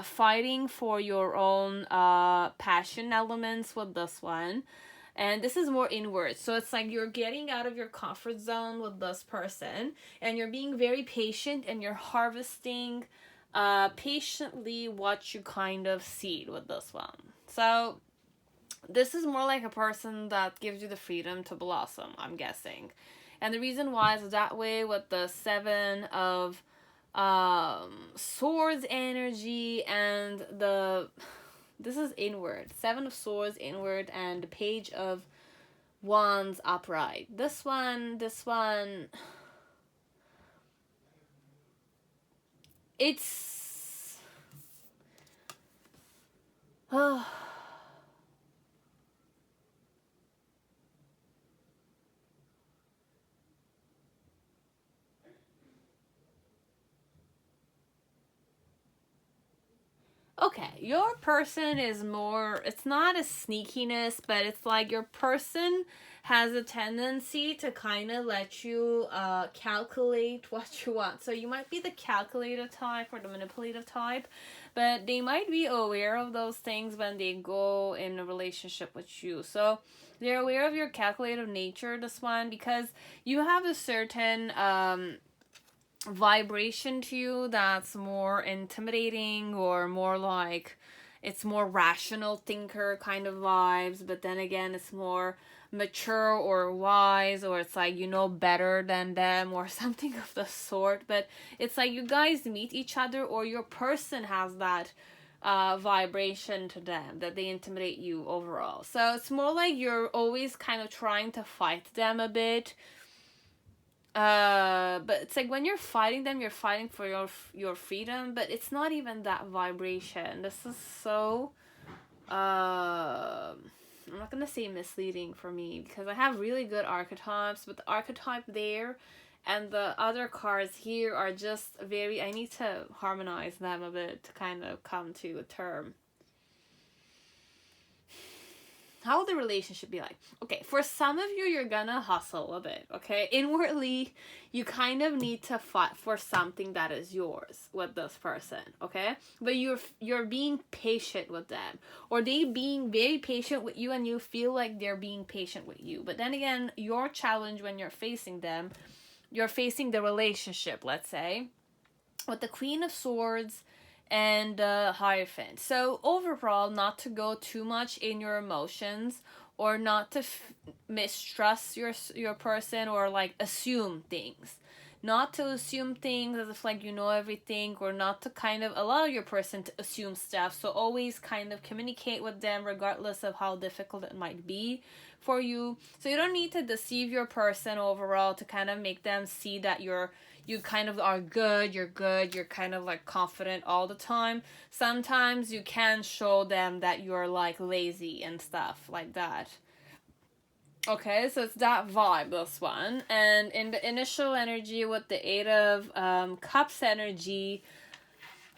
fighting for your own passion elements with this one. And this is more inward. So it's like you're getting out of your comfort zone with this person, and you're being very patient, and you're harvesting patiently what you kind of seed with this one. So this is more like a person that gives you the freedom to blossom, I'm guessing. And the reason why is that way with the Seven of Swords energy and this is inward. Seven of Swords inward and the Page of Wands upright. This one it's okay, your person is more, it's not a sneakiness, but it's like your person has a tendency to kind of let you calculate what you want. So you might be the calculative type or the manipulative type, but they might be aware of those things when they go in a relationship with you. So they're aware of your calculative nature, this one, because you have a certain vibration to you that's more intimidating, or more like it's more rational thinker kind of vibes, but then again it's more mature or wise, or it's like you know better than them or something of the sort. But it's like you guys meet each other, or your person has that vibration to them that they intimidate you overall. So it's more like you're always kind of trying to fight them a bit. But it's like when you're fighting them, you're fighting for your freedom, but it's not even that vibration. This is so I'm not gonna say misleading for me, because I have really good archetypes, but the archetype there and the other cards here are just very, I need to harmonize them a bit to kind of come to a term. how will the relationship be like? Okay, for some of you, you're gonna hustle a bit, okay? Inwardly, you kind of need to fight for something that is yours with this person, okay? But you're being patient with them, or they being very patient with you, and you feel like they're being patient with you. But then again, your challenge when you're facing them, you're facing the relationship, let's say, with the Queen of Swords and Hierophant. So overall, not to go too much in your emotions, or not to mistrust your person, or like assume things. Not to assume things as if like you know everything, or not to kind of allow your person to assume stuff. So always kind of communicate with them regardless of how difficult it might be for you. So you don't need to deceive your person overall to kind of make them see that you kind of are good, you're kind of like confident all the time. Sometimes you can show them that you're like lazy and stuff like that. Okay, so it's that vibe, this one. And in the initial energy with the Eight of Cups energy,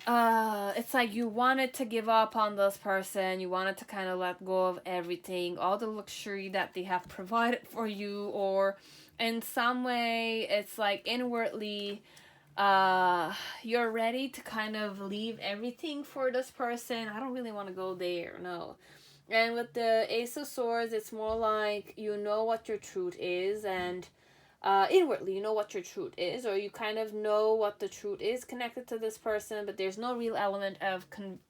it's like you wanted to give up on this person, you wanted to kind of let go of everything, all the luxury that they have provided for you, or in some way it's like inwardly you're ready to kind of leave everything for this person. I don't really want to go there, no. And with the Ace of Swords, it's more like you know what your truth is, and inwardly you know what your truth is, or you kind of know what the truth is connected to this person, but there's no real element of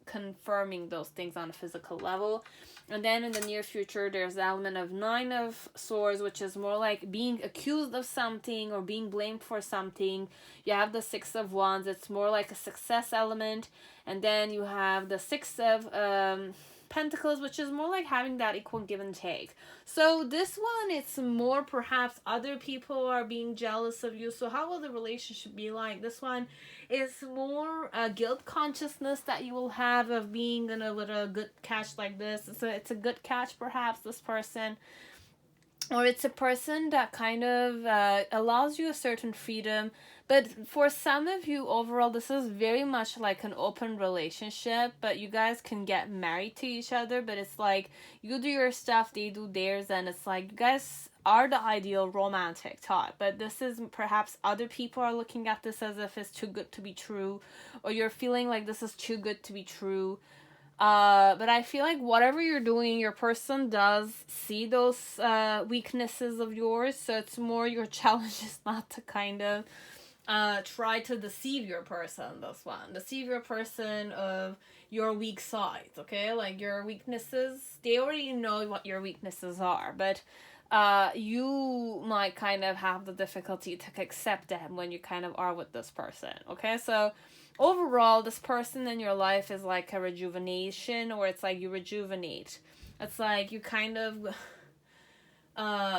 confirming those things on a physical level. And then in the near future, there's the element of Nine of Swords, which is more like being accused of something or being blamed for something. You have the Six of Wands, it's more like a success element. And then you have the Six of Pentacles, which is more like having that equal give and take. So this one, it's more perhaps other people are being jealous of you. So how will the relationship be like? This one is more guilt consciousness that you will have of being in with a good catch like this. It's a good catch, perhaps, this person. Or it's a person that kind of allows you a certain freedom. But for some of you, overall, this is very much like an open relationship. But you guys can get married to each other. But it's like you do your stuff, they do theirs. And it's like you guys are the ideal romantic type. But this is perhaps other people are looking at this as if it's too good to be true. Or you're feeling like this is too good to be true. But I feel like whatever you're doing, your person does see those weaknesses of yours. So it's more your challenge is not to kind of try to deceive your person, this one. Deceive your person of your weak sides, okay? Like your weaknesses, they already know what your weaknesses are. But you might kind of have the difficulty to accept them when you kind of are with this person, okay? So overall, this person in your life is like a rejuvenation, or it's like you rejuvenate. It's like you kind of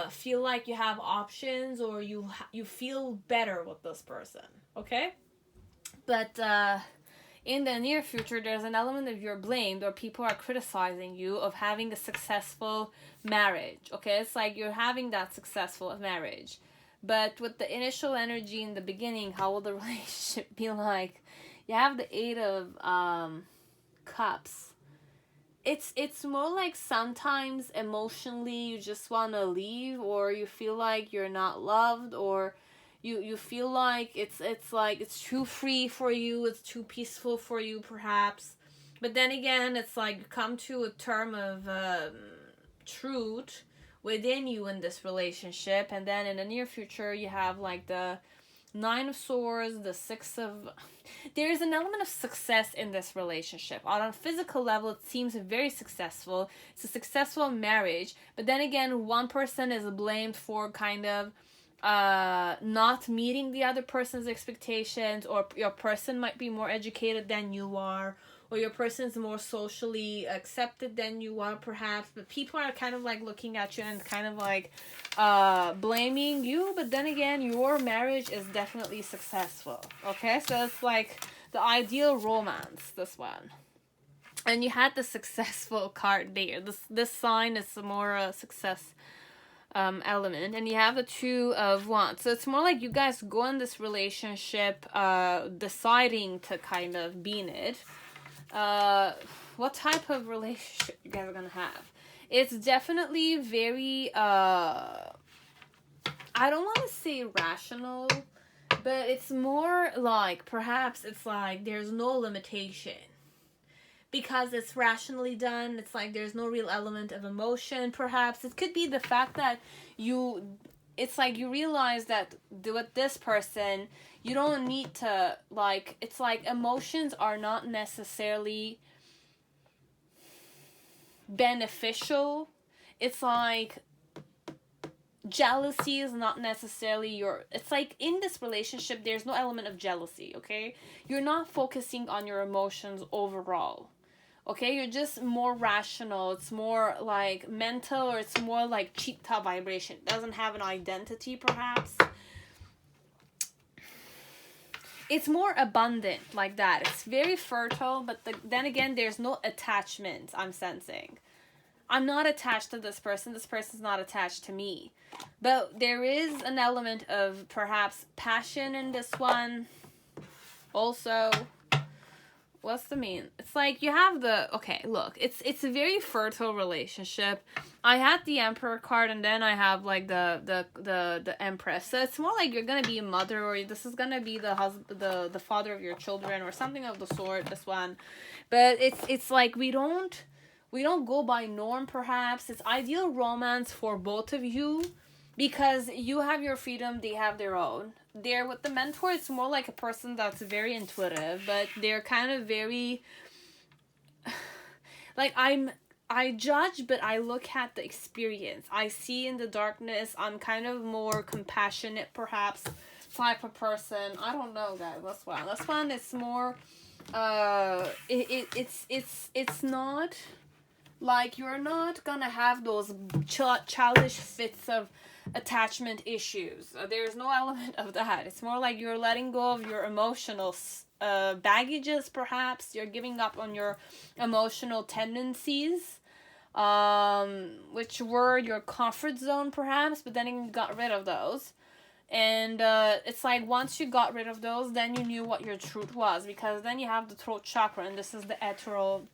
feel like you have options, or you feel better with this person, okay? But in the near future, there's an element of you're blamed, or people are criticizing you of having a successful marriage, okay? It's like you're having that successful marriage. But with the initial energy in the beginning, how will the relationship be like? You have the Eight of Cups. It's more like sometimes emotionally you just want to leave, or you feel like you're not loved, or you feel like it's like it's too free for you, it's too peaceful for you perhaps. But then again, it's like you come to a term of truth within you in this relationship. And then in the near future, you have like the Nine of Swords, the Six of... There's an element of success in this relationship. On a physical level, it seems very successful. It's a successful marriage. But then again, one person is blamed for kind of not meeting the other person's expectations, or your person might be more educated than you are, or your person's more socially accepted than you are perhaps, but people are kind of like looking at you and kind of like blaming you. But then again, your marriage is definitely successful, okay? So it's like the ideal romance, this one. And you had the successful card there. This sign is more a success element. And you have the Two of Wands. So it's more like you guys go in this relationship deciding to kind of be in it. What type of relationship you guys are gonna have? It's definitely very, I don't want to say rational, but it's more like, perhaps it's like there's no limitation. Because it's rationally done, it's like there's no real element of emotion, perhaps. It could be the fact that it's like you realize that with this person, you don't need to, like, it's like emotions are not necessarily beneficial. It's like jealousy is not necessarily it's like in this relationship there's no element of jealousy, okay? You're not focusing on your emotions overall, okay? You're just more rational. It's more like mental, or it's more like chitta vibration. It doesn't have an identity, perhaps. It's more abundant like that. It's very fertile, but then again, there's no attachment, I'm sensing. I'm not attached to this person. This person's not attached to me. But there is an element of perhaps passion in this one. Also, what's the mean? It's like you have okay, look, it's a very fertile relationship. I had the Emperor card, and then I have like the Empress. So it's more like you're gonna be a mother, or this is gonna be the husband, the father of your children, or something of the sort. This one, but it's like we don't go by norm. Perhaps it's ideal romance for both of you, because you have your freedom, they have their own. There with the mentor, it's more like a person that's very intuitive, but they're kind of very like I judge, but I look at the experience. I see in the darkness. I'm kind of more compassionate, perhaps, type of person. I don't know, guys. This one is more it's not like you're not gonna have those childish fits of attachment issues. There's no element of that. It's more like you're letting go of your emotional baggages, perhaps. You're giving up on your emotional tendencies, which were your comfort zone, perhaps, but then you got rid of those. And it's like once you got rid of those, then you knew what your truth was, because then you have the throat chakra, and this is the ethereal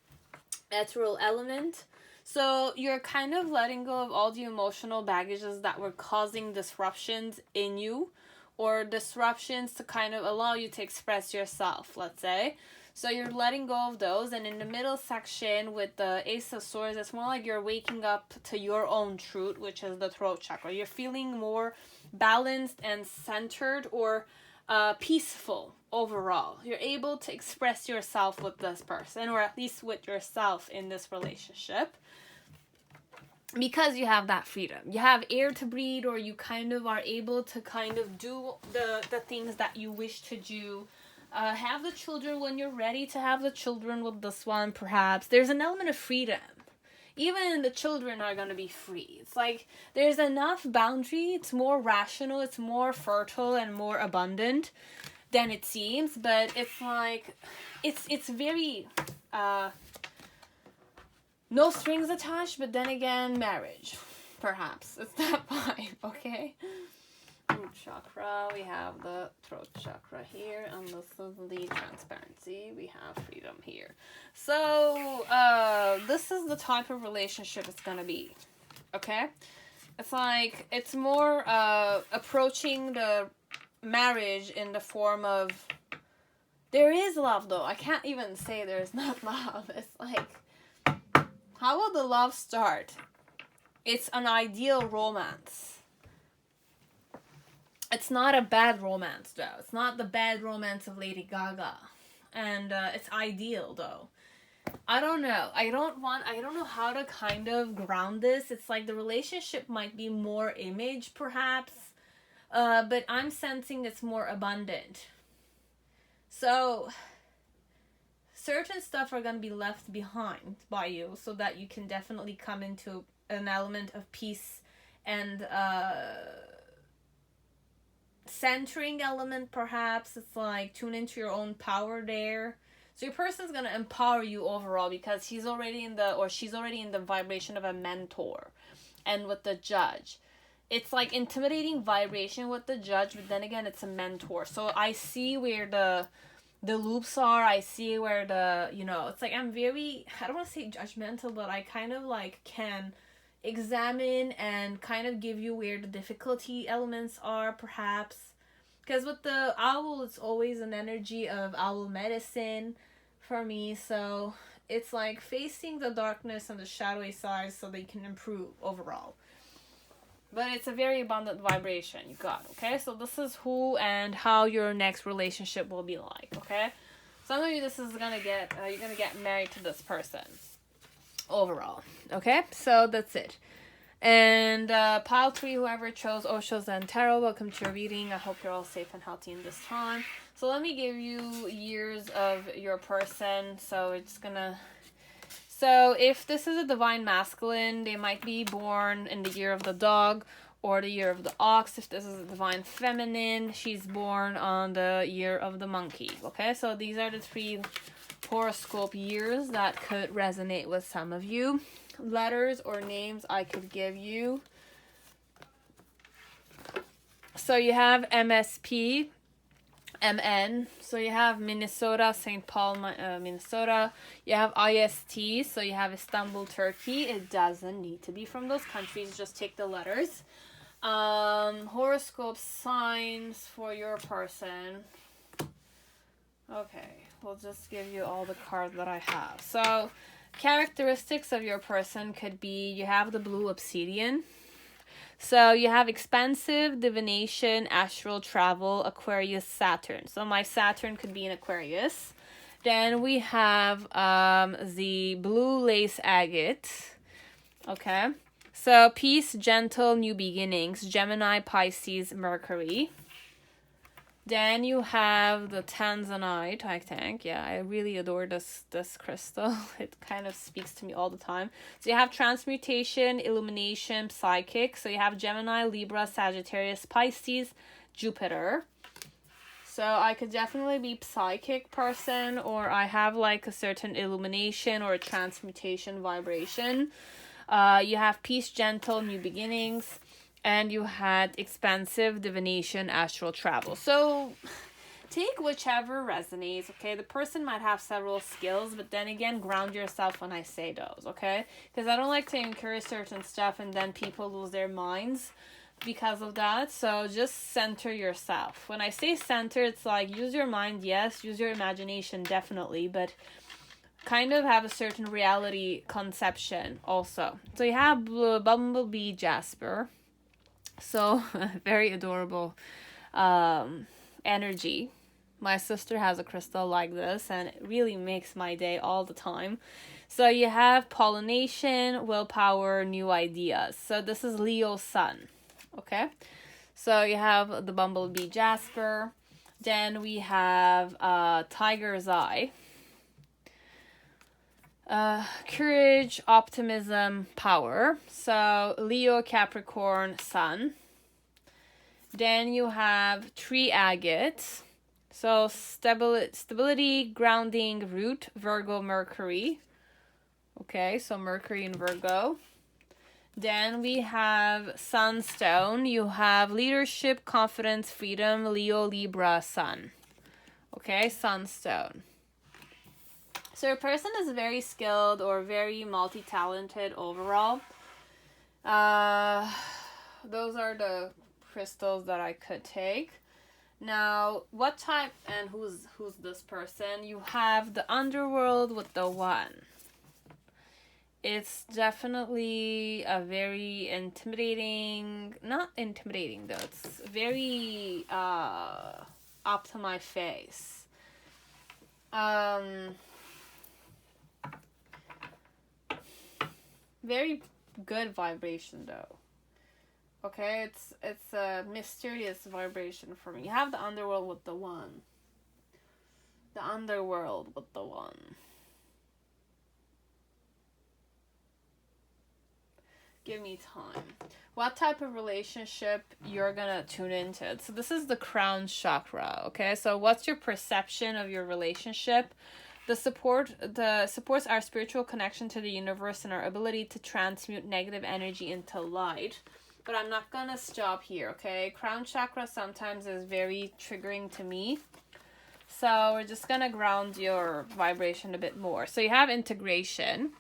element. So you're kind of letting go of all the emotional baggages that were causing disruptions in you, or disruptions to kind of allow you to express yourself, let's say. So you're letting go of those, and in the middle section with the Ace of Swords, it's more like you're waking up to your own truth, which is the throat chakra. You're feeling more balanced and centered, or peaceful overall. You're able to express yourself with this person, or at least with yourself in this relationship, because you have that freedom. You have air to breathe, or you kind of are able to kind of do the things that you wish to do. Have the children when you're ready to have the children with this one, perhaps. There's an element of freedom. Even the children are going to be free. It's like there's enough boundary. It's more rational. It's more fertile and more abundant than it seems. But it's like, it's very, no strings attached, but then again, marriage. Perhaps. It's that vibe, okay? Root chakra, we have the throat chakra here, and this is the transparency. We have freedom here. So, this is the type of relationship it's gonna be, okay? It's like, it's more, approaching the marriage in the form of, there is love, though. I can't even say there's not love. It's like, how will the love start? It's an ideal romance. It's not a bad romance, though. It's not the bad romance of Lady Gaga. And it's ideal, though. I don't know. I don't know how to kind of ground this. It's like the relationship might be more image, perhaps. But I'm sensing it's more abundant. So, certain stuff are going to be left behind by you, so that you can definitely come into an element of peace and centering element, perhaps. It's like tune into your own power there. So your person's gonna empower you overall, because he's already in the, or she's already in the vibration of a mentor. And with the Judge, it's like intimidating vibration with the Judge, but then again, it's a mentor. So I see where the loops are. I see where the, you know, it's like I'm very, I don't want to say judgmental, but I kind of like can examine and kind of give you where the difficulty elements are, perhaps. Because with the owl, it's always an energy of owl medicine for me. So it's like facing the darkness and the shadowy side so they can improve overall. But it's a very abundant vibration you got, okay? So this is who and how your next relationship will be like, okay? Some of you, this is gonna get, you're gonna get married to this person overall, okay? So that's it. And pile 3, whoever chose Osho's and Tarot, welcome to your reading. I hope you're all safe and healthy in this time. So let me give you years of your person. So it's gonna... So if this is a divine masculine, they might be born in the year of the dog or the year of the ox. If this is a divine feminine, she's born on the year of the monkey. Okay, so these are the 3 horoscope years that could resonate with some of you. Letters or names I could give you. So you have MSP, MN. So you have Minnesota, St. Paul, Minnesota. You have IST. So you have Istanbul, Turkey. It doesn't need to be from those countries. Just take the letters. Horoscope signs for your person. Okay, we'll just give you all the cards that I have. So characteristics of your person could be, you have the blue obsidian. So you have expansive, divination, astral travel, Aquarius, Saturn. So my Saturn could be in Aquarius. Then we have the blue lace agate. Okay. So peace, gentle, new beginnings, Gemini, Pisces, Mercury. Then you have the Tanzanite, I think. Yeah, I really adore this crystal. It kind of speaks to me all the time. So you have transmutation, illumination, psychic. So you have Gemini, Libra, Sagittarius, Pisces, Jupiter. So I could definitely be psychic person, or I have like a certain illumination or a transmutation vibration. You have peace, gentle, new beginnings. And you had expansive, divination, astral travel. So take whichever resonates, okay? The person might have several skills, but then again, ground yourself when I say those, okay? Because I don't like to encourage certain stuff and then people lose their minds because of that. So just center yourself. When I say center, it's like use your mind, yes. Use your imagination, definitely. But kind of have a certain reality conception also. So you have Bumblebee Jasper. So very adorable energy. My sister has a crystal like this and it really makes my day all the time. So you have pollination, willpower, new ideas. So this is Leo sun. Okay. So you have the Bumblebee Jasper. Then we have Tiger's Eye. Courage, optimism, power. So Leo, Capricorn, Sun. Then you have Tree Agate. So stability, grounding, root, Virgo, Mercury. Okay, so Mercury and Virgo. Then we have Sunstone. You have leadership, confidence, freedom, Leo, Libra, Sun. Okay, Sunstone. So your person is very skilled or very multi-talented overall. Those are the crystals that I could take. Now, what type and who's this person? You have the underworld with the 1. It's definitely a very intimidating, not intimidating though, it's very up to my face. Very good vibration though. Okay, it's a mysterious vibration for me. You have the underworld with the 1. The underworld with the 1. Give me time. What type of relationship you're gonna tune into? So this is the crown chakra, okay? So what's your perception of your relationship? The supports our spiritual connection to the universe and our ability to transmute negative energy into light. But I'm not gonna stop here, okay? Crown chakra sometimes is very triggering to me. So we're just gonna ground your vibration a bit more. So you have integration.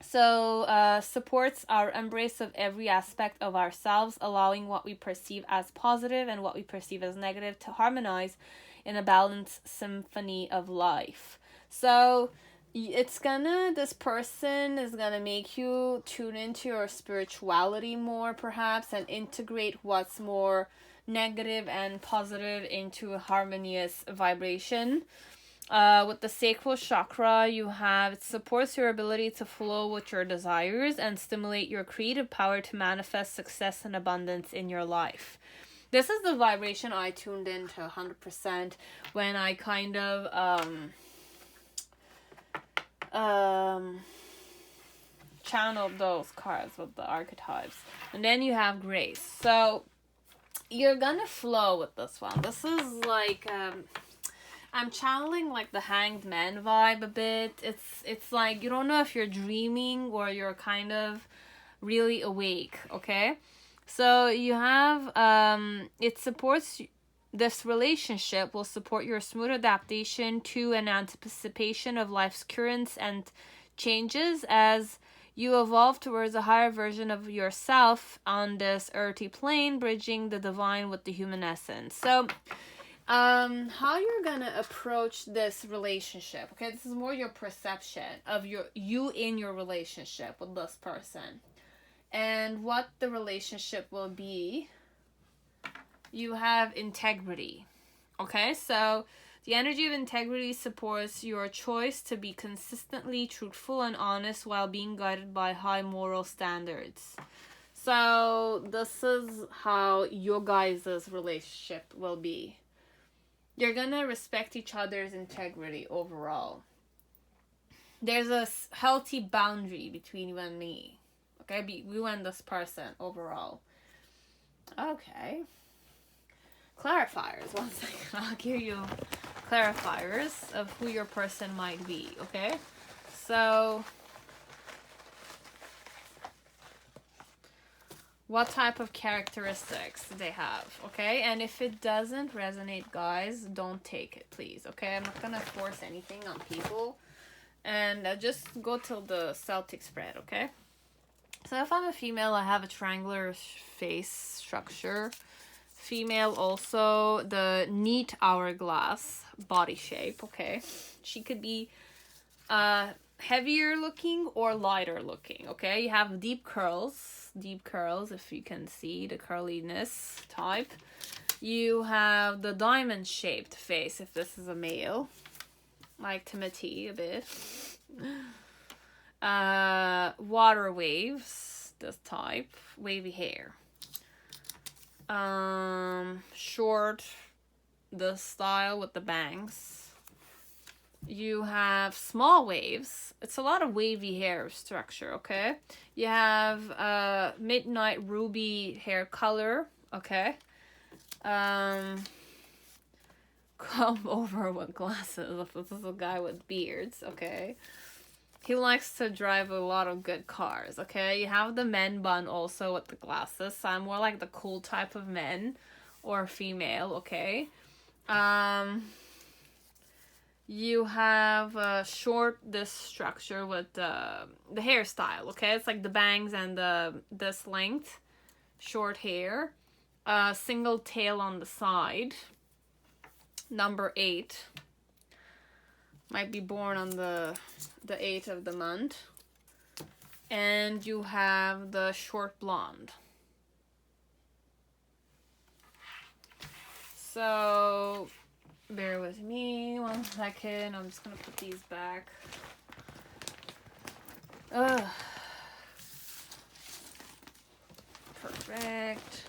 So supports our embrace of every aspect of ourselves, allowing what we perceive as positive and what we perceive as negative to harmonize in a balanced symphony of life. So this person is gonna make you tune into your spirituality more, perhaps, and integrate what's more negative and positive into a harmonious vibration. With the sacral chakra, it supports your ability to flow with your desires and stimulate your creative power to manifest success and abundance in your life. This is the vibration I tuned into 100% when I kind of channeled those cards with the archetypes. And then you have grace. So you're gonna flow with this one. This is like I'm channeling like the Hanged Man vibe a bit. It's like you don't know if you're dreaming or you're kind of really awake, okay? So you have it supports this relationship will support your smooth adaptation to and anticipation of life's currents and changes as you evolve towards a higher version of yourself on this earthy plane, bridging the divine with the human essence. So how you're gonna approach this relationship, okay? This is more your perception of you in your relationship with this person. And what the relationship will be, you have integrity, okay? So the energy of integrity supports your choice to be consistently truthful and honest while being guided by high moral standards. So this is how your guys' relationship will be. You're gonna respect each other's integrity overall. There's a healthy boundary between you and me. Okay, you and this person overall. Okay. Clarifiers. One second. I'll give you clarifiers of who your person might be. Okay. So, what type of characteristics they have, okay? And if it doesn't resonate, guys, don't take it, please, okay? I'm not gonna force anything on people. And just go till the Celtic spread, okay? So if I'm a female, I have a triangular face structure. Female also, the neat hourglass body shape, okay? She could be heavier looking or lighter looking, okay? You have deep curls, if you can see the curliness type. You have the diamond shaped face if this is a male, like Timothy a bit. Water waves, this type, wavy hair. Short, the style with the bangs. You have small waves. It's a lot of wavy hair structure, okay? You have midnight ruby hair color, okay? Come over with glasses if this is a guy with beards, okay? He likes to drive a lot of good cars, okay? You have the men bun also with the glasses, so I'm more like the cool type of men or female, okay? You have this structure with the hairstyle, okay? It's like the bangs and this length, short hair, single tail on the side. Number 8. Might be born on the 8th of the month. And you have the short blonde. So, bear with me 1 second. I'm just gonna put these back. Ugh. Perfect.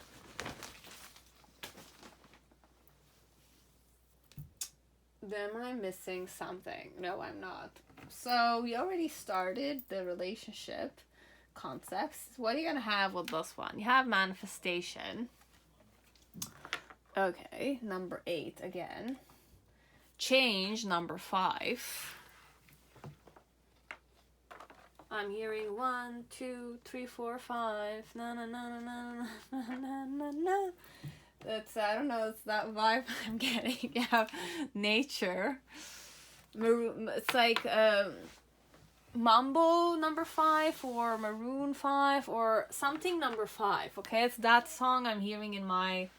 Am I missing something? No, I'm not. So, we already started the relationship concepts. What are you gonna have with this one? You have manifestation. Okay, number 8 again. Change, number 5. I'm hearing 1, 2, 3, 4, 5. Na na na na na na na na. It's, I don't know, it's that vibe I'm getting. You have nature. It's like Mambo number 5 or Maroon 5 or something number 5, okay? It's that song I'm hearing in my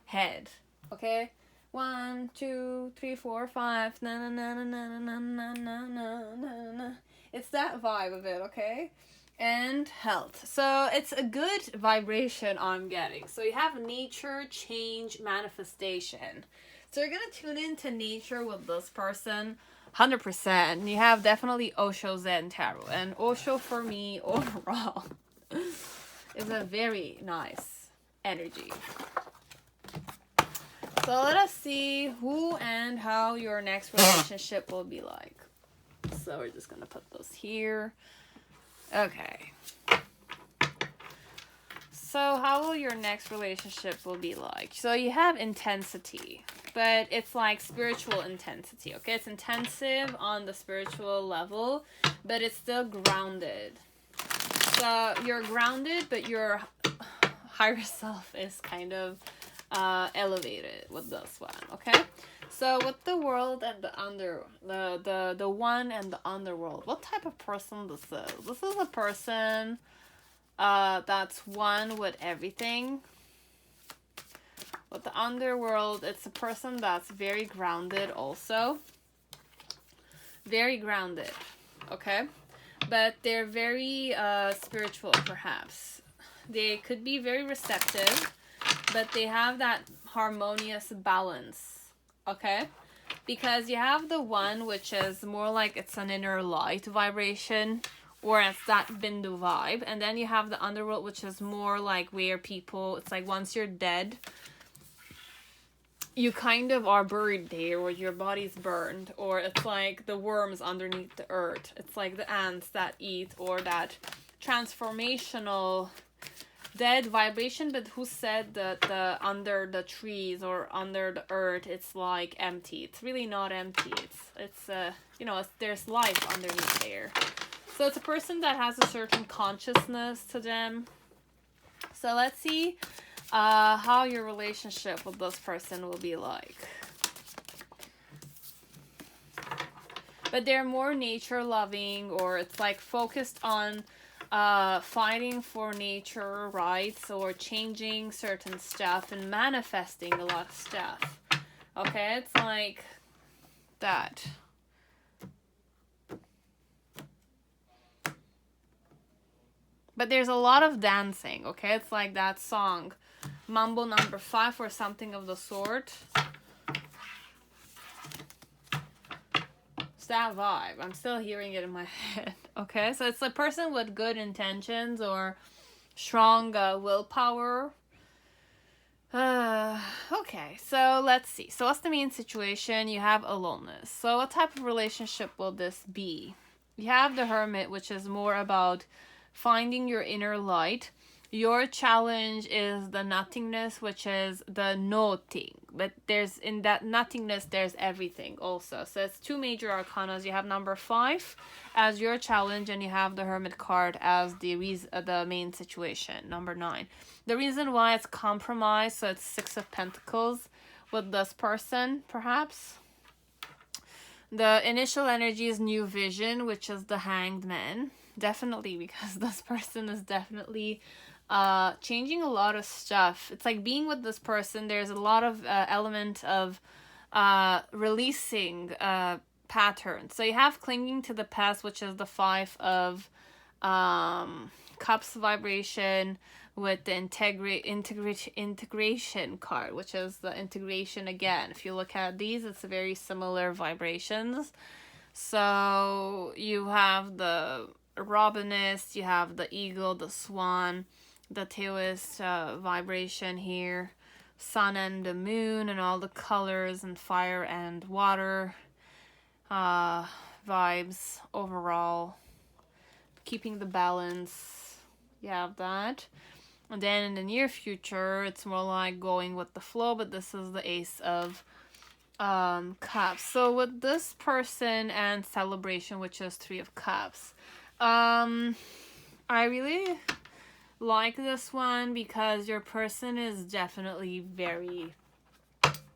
head, okay? 1, 2, 3, 4, 5. Na na na na na na na na na na. It's that vibe of it, okay? And health. So it's a good vibration I'm getting. So you have nature, change, manifestation. So you're gonna tune into nature with this person 100%. You have definitely Osho Zen Tarot. And Osho for me overall is a very nice energy. So let us see who and how your next relationship will be like. So we're just gonna put those here. Okay. So how will your next relationship will be like? So you have intensity, but it's like spiritual intensity, okay? It's intensive on the spiritual level, but it's still grounded. So you're grounded, but your higher self is kind of elevated with this one, okay? So with the world and the one and the underworld, what type of person this is? This is a person that's one with everything. With the underworld, it's a person that's very grounded also. Very grounded, okay? But they're very spiritual, perhaps. They could be very receptive, but they have that harmonious balance, okay? Because you have the one, which is more like it's an inner light vibration, or it's that Bindu vibe. And then you have the underworld, which is more like where people, it's like once you're dead, you kind of are buried there, or your body's burned, or it's like the worms underneath the earth. It's like the ants that eat, or that transformational dead vibration. But who said that the under the trees or under the earth it's like empty? It's really not empty. It's you know, there's life underneath there. So it's a person that has a certain consciousness to them. So let's see how your relationship with this person will be like. But they're more nature loving, or it's like focused on fighting for nature rights, or changing certain stuff and manifesting a lot of stuff. Okay, it's like that. But there's a lot of dancing, okay? It's like that song, Mambo number 5 or something of the sort. It's that vibe. I'm still hearing it in my head, okay? So it's a person with good intentions or strong willpower. Okay, so let's see. So what's the main situation? You have aloneness. So what type of relationship will this be? You have the hermit, which is more about finding your inner light. Your challenge is the nothingness, which is the nothing. But there's, in that nothingness, there's everything also. So it's 2 major arcanas. You have number 5 as your challenge, and you have the hermit card as the main situation, number 9. The reason why it's compromise, so it's 6 of Pentacles with this person, perhaps. The initial energy is new vision, which is the Hanged Man. Definitely, because this person is definitely changing a lot of stuff. It's like being with this person, there's a lot of element of releasing patterns. So you have clinging to the past, which is the 5 of Cups vibration, with the integration card, which is the integration again. If you look at these, it's very similar vibrations. So you have the Robinist, you have the eagle, the swan, the Taoist vibration here, sun and the moon, and all the colors and fire and water vibes overall, keeping the balance. You have that. And then in the near future, it's more like going with the flow, but this is the Ace of Cups. So with this person and celebration, which is 3 of Cups, I really like this one because your person is definitely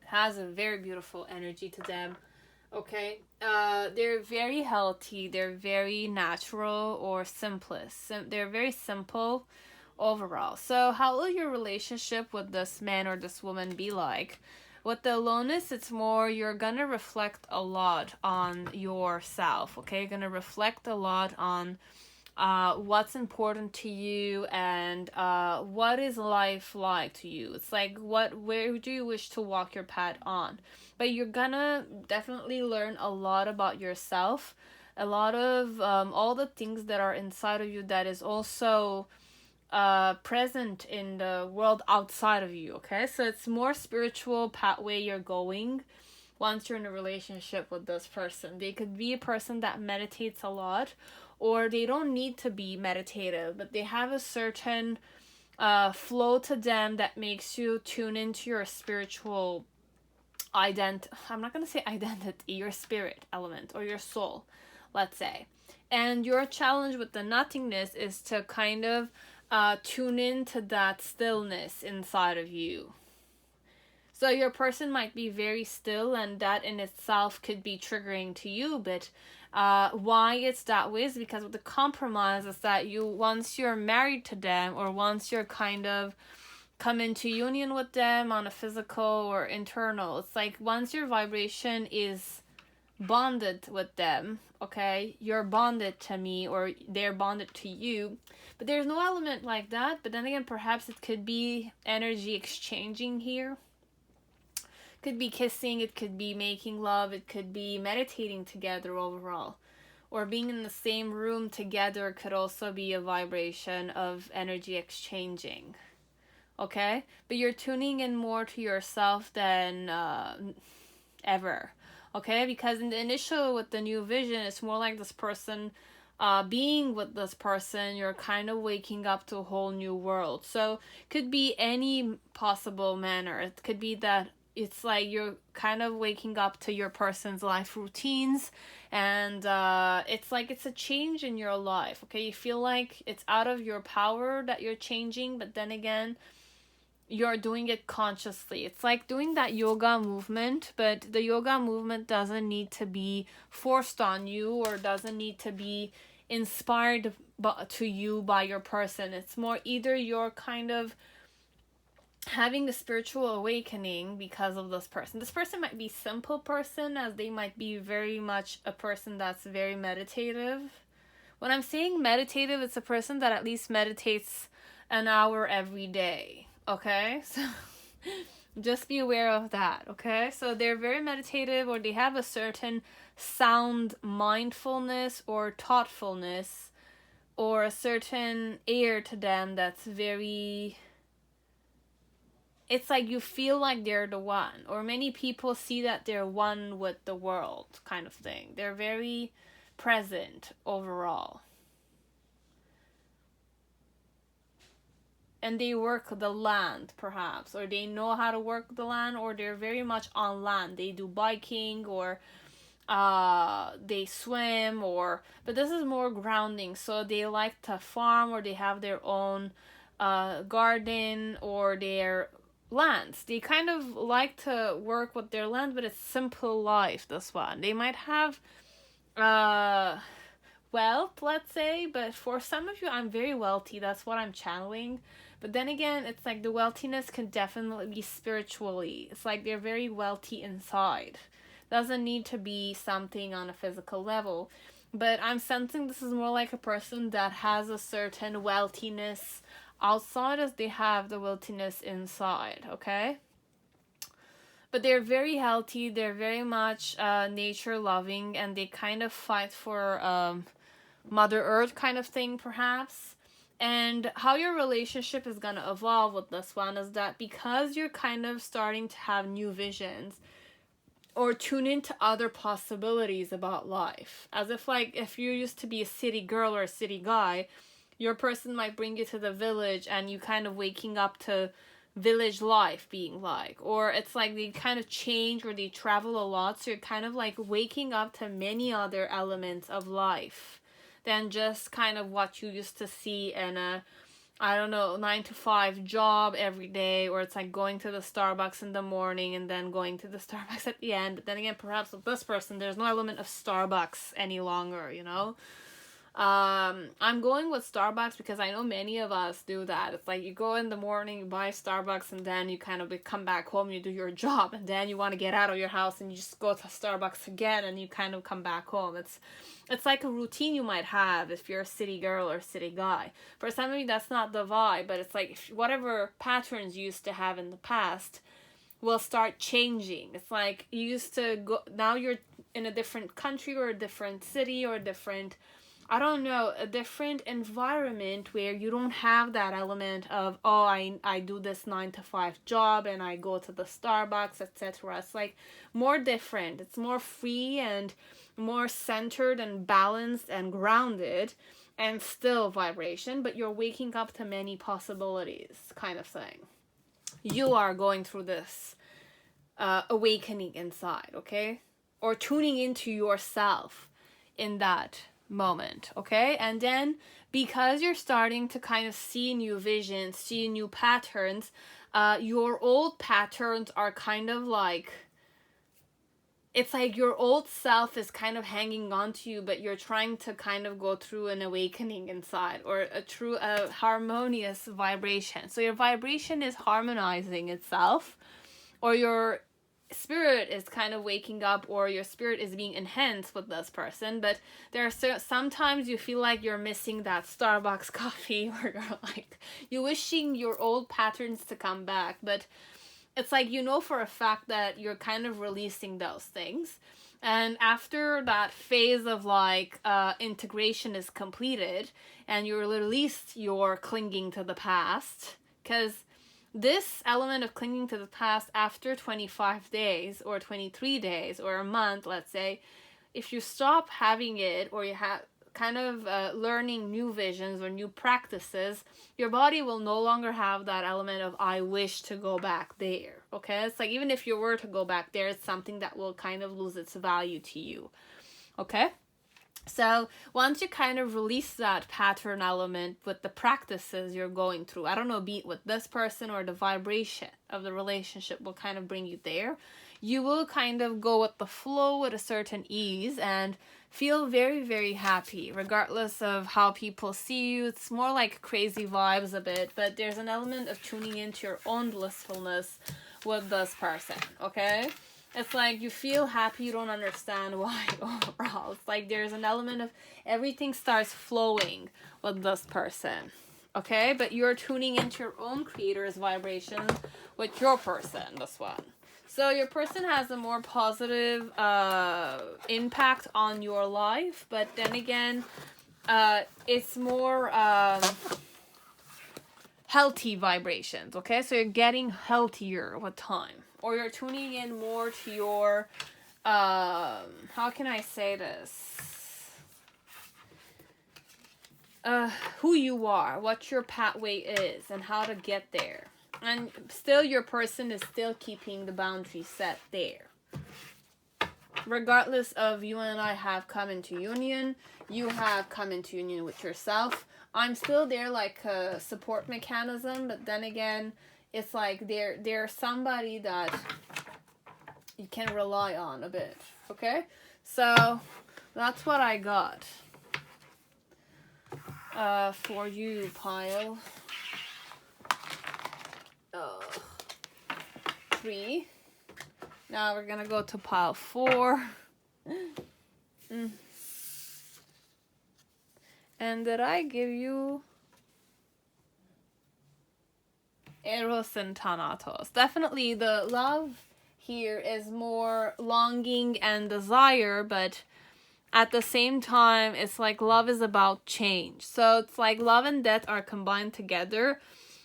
has a very beautiful energy to them. Okay, they're very healthy, they're very natural or simplest. They're very simple overall. So how will your relationship with this man or this woman be like? With the aloneness, it's more you're gonna reflect a lot on yourself, okay? You're gonna reflect a lot on what's important to you and what is life like to you. It's like where do you wish to walk your path on? But you're gonna definitely learn a lot about yourself, a lot of all the things that are inside of you that is also present in the world outside of you. Okay, so it's more spiritual pathway you're going once you're in a relationship with this person. They could be a person that meditates a lot, or they don't need to be meditative, but they have a certain flow to them that makes you tune into your spiritual I'm not going to say identity, your spirit element or your soul, let's say. And your challenge with the nothingness is to kind of tune into that stillness inside of you. So your person might be very still, and that in itself could be triggering to you, but why it's that way is because of the compromise is that once you're married to them, or once you're kind of come into union with them on a physical or internal, it's like once your vibration is bonded with them, okay, you're bonded to me or they're bonded to you, but there's no element like that. But then again, perhaps it could be energy exchanging here. Could be kissing, it could be making love, it could be meditating together overall, or being in the same room together could also be a vibration of energy exchanging. Okay, but you're tuning in more to yourself than ever. Okay, because in the initial with the new vision, it's more like this person being with this person, you're kind of waking up to a whole new world. So could be any possible manner. It could be that it's like you're kind of waking up to your person's life routines, and it's like it's a change in your life. Okay, you feel like it's out of your power that you're changing, but then again, you're doing it consciously. It's like doing that yoga movement, but the yoga movement doesn't need to be forced on you or doesn't need to be inspired to you by your person. It's more either you're kind of having the spiritual awakening because of this person. This person might be simple person, as they might be very much a person that's very meditative. When I'm saying meditative, it's a person that at least meditates an hour every day. Okay, so just be aware of that. Okay, so they're very meditative, or they have a certain sound mindfulness or thoughtfulness, or a certain air to them that's very, it's like you feel like they're the one, or many people see that they're one with the world kind of thing. They're very present overall. And they work the land, perhaps, or they know how to work the land, or they're very much on land. They do biking, or they swim, but this is more grounding. So they like to farm, or they have their own garden, or their lands. They kind of like to work with their land, but it's simple life, this one. They might have wealth, let's say, but for some of you, I'm very wealthy. That's what I'm channeling. But then again, it's like the wealthiness can definitely be spiritually. It's like they're very wealthy inside. Doesn't need to be something on a physical level. But I'm sensing this is more like a person that has a certain wealthiness outside as they have the wealthiness inside, okay? But they're very healthy. They're very much nature loving, and they kind of fight for Mother Earth kind of thing, perhaps. And how your relationship is going to evolve with this one is that because you're kind of starting to have new visions or tune into other possibilities about life, as if like if you used to be a city girl or a city guy, your person might bring you to the village and you kind of waking up to village life being like, or it's like they kind of change or they travel a lot, so you're kind of like waking up to many other elements of life than just kind of what you used to see in a I don't know, 9 to 5 job every day, or it's like going to the Starbucks in the morning and then going to the Starbucks at the end. But then again, perhaps with this person, there's no element of Starbucks any longer, you know? I'm going with Starbucks because I know many of us do that. It's like you go in the morning, you buy Starbucks, and then you kind of come back home, you do your job, and then you want to get out of your house and you just go to Starbucks again and you kind of come back home. It's like a routine you might have if you're a city girl or city guy. For some of you, that's not the vibe, but it's like if whatever patterns you used to have in the past will start changing. It's like you used to go, now you're in a different country or a different city or a different, I don't know, a different environment where you don't have that element of, oh, I do this 9 to 5 job and I go to the Starbucks, etc. It's like more different. It's more free and more centered and balanced and grounded and still vibration, but you're waking up to many possibilities kind of thing. You are going through this awakening inside, okay? Or tuning into yourself in that moment, okay? And then because you're starting to kind of see new visions, see new patterns, your old patterns are kind of like, it's like your old self is kind of hanging on to you, but you're trying to kind of go through an awakening inside, or a harmonious vibration. So your vibration is harmonizing itself, or your spirit is kind of waking up, or your spirit is being enhanced with this person. But there are sometimes you feel like you're missing that Starbucks coffee, or you're wishing your old patterns to come back, but it's like, you know for a fact that you're kind of releasing those things. And after that phase of like integration is completed and you released your clinging to the past, because this element of clinging to the past after 25 days or 23 days or a month, let's say, if you stop having it, or you have kind of learning new visions or new practices, your body will no longer have that element of I wish to go back there, okay? It's like even if you were to go back there, it's something that will kind of lose its value to you, okay? So once you kind of release that pattern element with the practices you're going through, I don't know, be it with this person or the vibration of the relationship will kind of bring you there, you will kind of go with the flow with a certain ease and feel very, very happy, regardless of how people see you. It's more like crazy vibes a bit, but there's an element of tuning into your own blissfulness with this person, okay? It's like you feel happy, you don't understand why overall. It's like there's an element of everything starts flowing with this person, okay? But you're tuning into your own creator's vibration with your person, this one. So your person has a more positive impact on your life, but then again, it's more healthy vibrations, okay? So you're getting healthier with time. Or you're tuning in more to your, how can I say this? Who you are, what your pathway is, and how to get there. And still your person is still keeping the boundary set there. Regardless of you and I have come into union, you have come into union with yourself. I'm still there like a support mechanism, but then again, it's like there's somebody that you can rely on a bit, okay? So that's what I got for you, pile 3. Now we're gonna go to pile 4. And did I give you Eros and Thanatos? Definitely the love here is more longing and desire, but at the same time, it's like love is about change. So it's like love and death are combined together,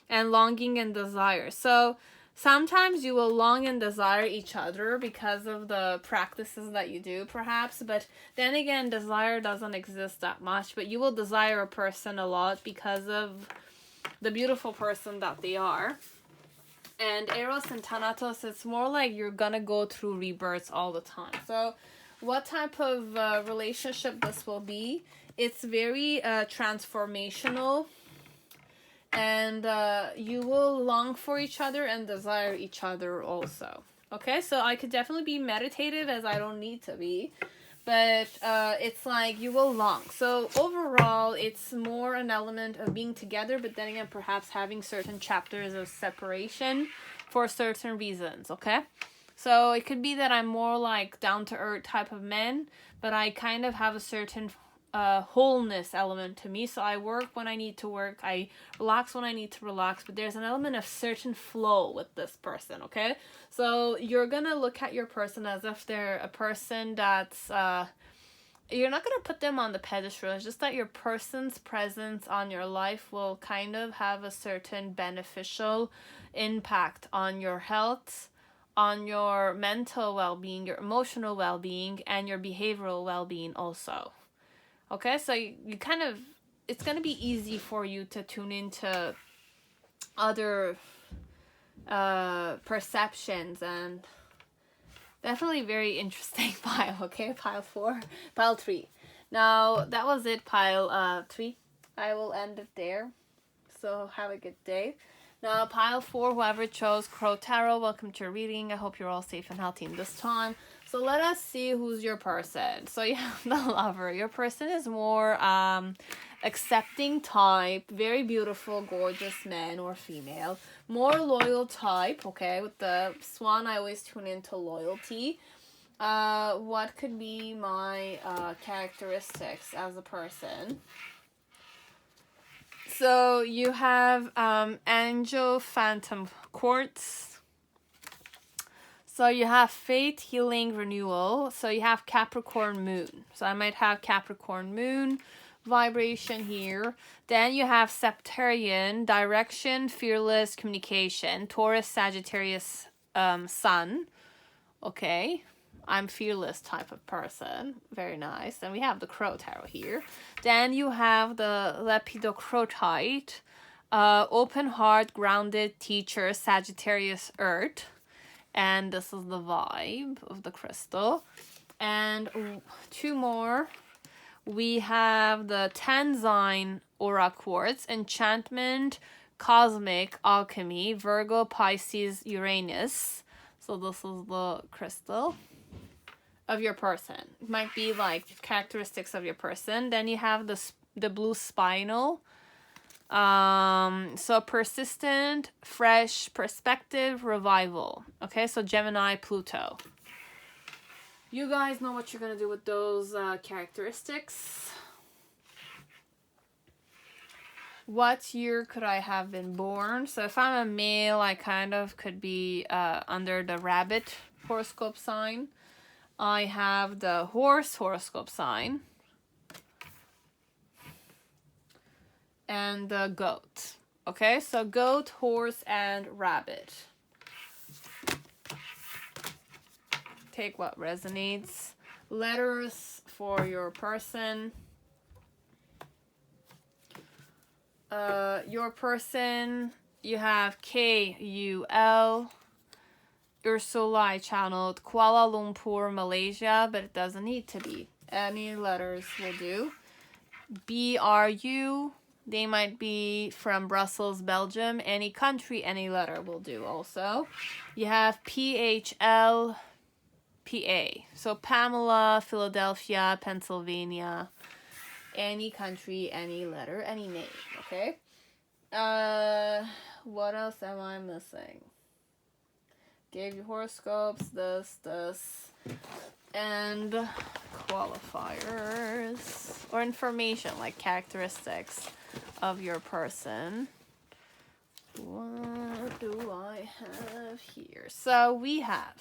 and longing and desire. So sometimes you will long and desire each other because of the practices that you do, perhaps. But then again, desire doesn't exist that much. But you will desire a person a lot because of the beautiful person that they are. And Eros and Thanatos, it's more like you're gonna go through rebirths all the time. So what type of relationship this will be? It's very transformational. And you will long for each other and desire each other also. Okay, so I could definitely be meditative, as I don't need to be, but it's like you will long. So overall, it's more an element of being together, but then again, perhaps having certain chapters of separation for certain reasons. Okay, so it could be that I'm more like down to earth type of man, but I kind of have a certain wholeness element to me. So I work when I need to work, I relax when I need to relax, but there's an element of certain flow with this person. Okay, so you're gonna look at your person as if they're a person that's you're not gonna put them on the pedestal. It's just that your person's presence on your life will kind of have a certain beneficial impact on your health, on your mental well-being, your emotional well-being, and your behavioral well-being also. Okay, so you kind of, it's going to be easy for you to tune into other perceptions, and definitely very interesting pile. Okay, pile 4, pile 3. Now, that was it, pile 3. I will end it there. So have a good day. Now, pile 4, whoever chose Crow Tarot, welcome to your reading. I hope you're all safe and healthy in this time. So let us see who's your person. So you have the Lover. Your person is more accepting type, very beautiful, gorgeous man or female. More loyal type, okay? With the Swan, I always tune into loyalty. What could be my characteristics as a person? So you have Angel Phantom Quartz. So you have Fate, Healing, Renewal. So you have Capricorn Moon. So I might have Capricorn Moon vibration here. Then you have Septarian, Direction, Fearless, Communication. Taurus, Sagittarius, Sun. Okay. I'm fearless type of person. Very nice. Then we have the Crow Tarot here. Then you have the Lepidocrotite, Open Heart, Grounded, Teacher, Sagittarius, Earth. And this is the vibe of the crystal. And 2 more. We have the Tanzine Aura Quartz, Enchantment, Cosmic, Alchemy, Virgo, Pisces, Uranus. So this is the crystal of your person. It might be like characteristics of your person. Then you have the blue spinal. So persistent, fresh, perspective, revival. Okay, so Gemini, Pluto. You guys know what you're gonna do with those characteristics. What year could I have been born? So if I'm a male, I kind of could be under the rabbit horoscope sign. I have the horse horoscope sign. And the goat. Okay, so goat, horse, and rabbit. Take what resonates. Letters for your person. Your person, you have KUL. Ursula, I channeled Kuala Lumpur, Malaysia, but it doesn't need to be. Any letters will do. BRU. They might be from Brussels, Belgium. Any country, any letter will do also. You have PHL, PA. So Pamela, Philadelphia, Pennsylvania. Any country, any letter, any name, okay? What else am I missing? Gave you horoscopes, this, and qualifiers. Or information, like characteristics of your person. What do I have here? So we have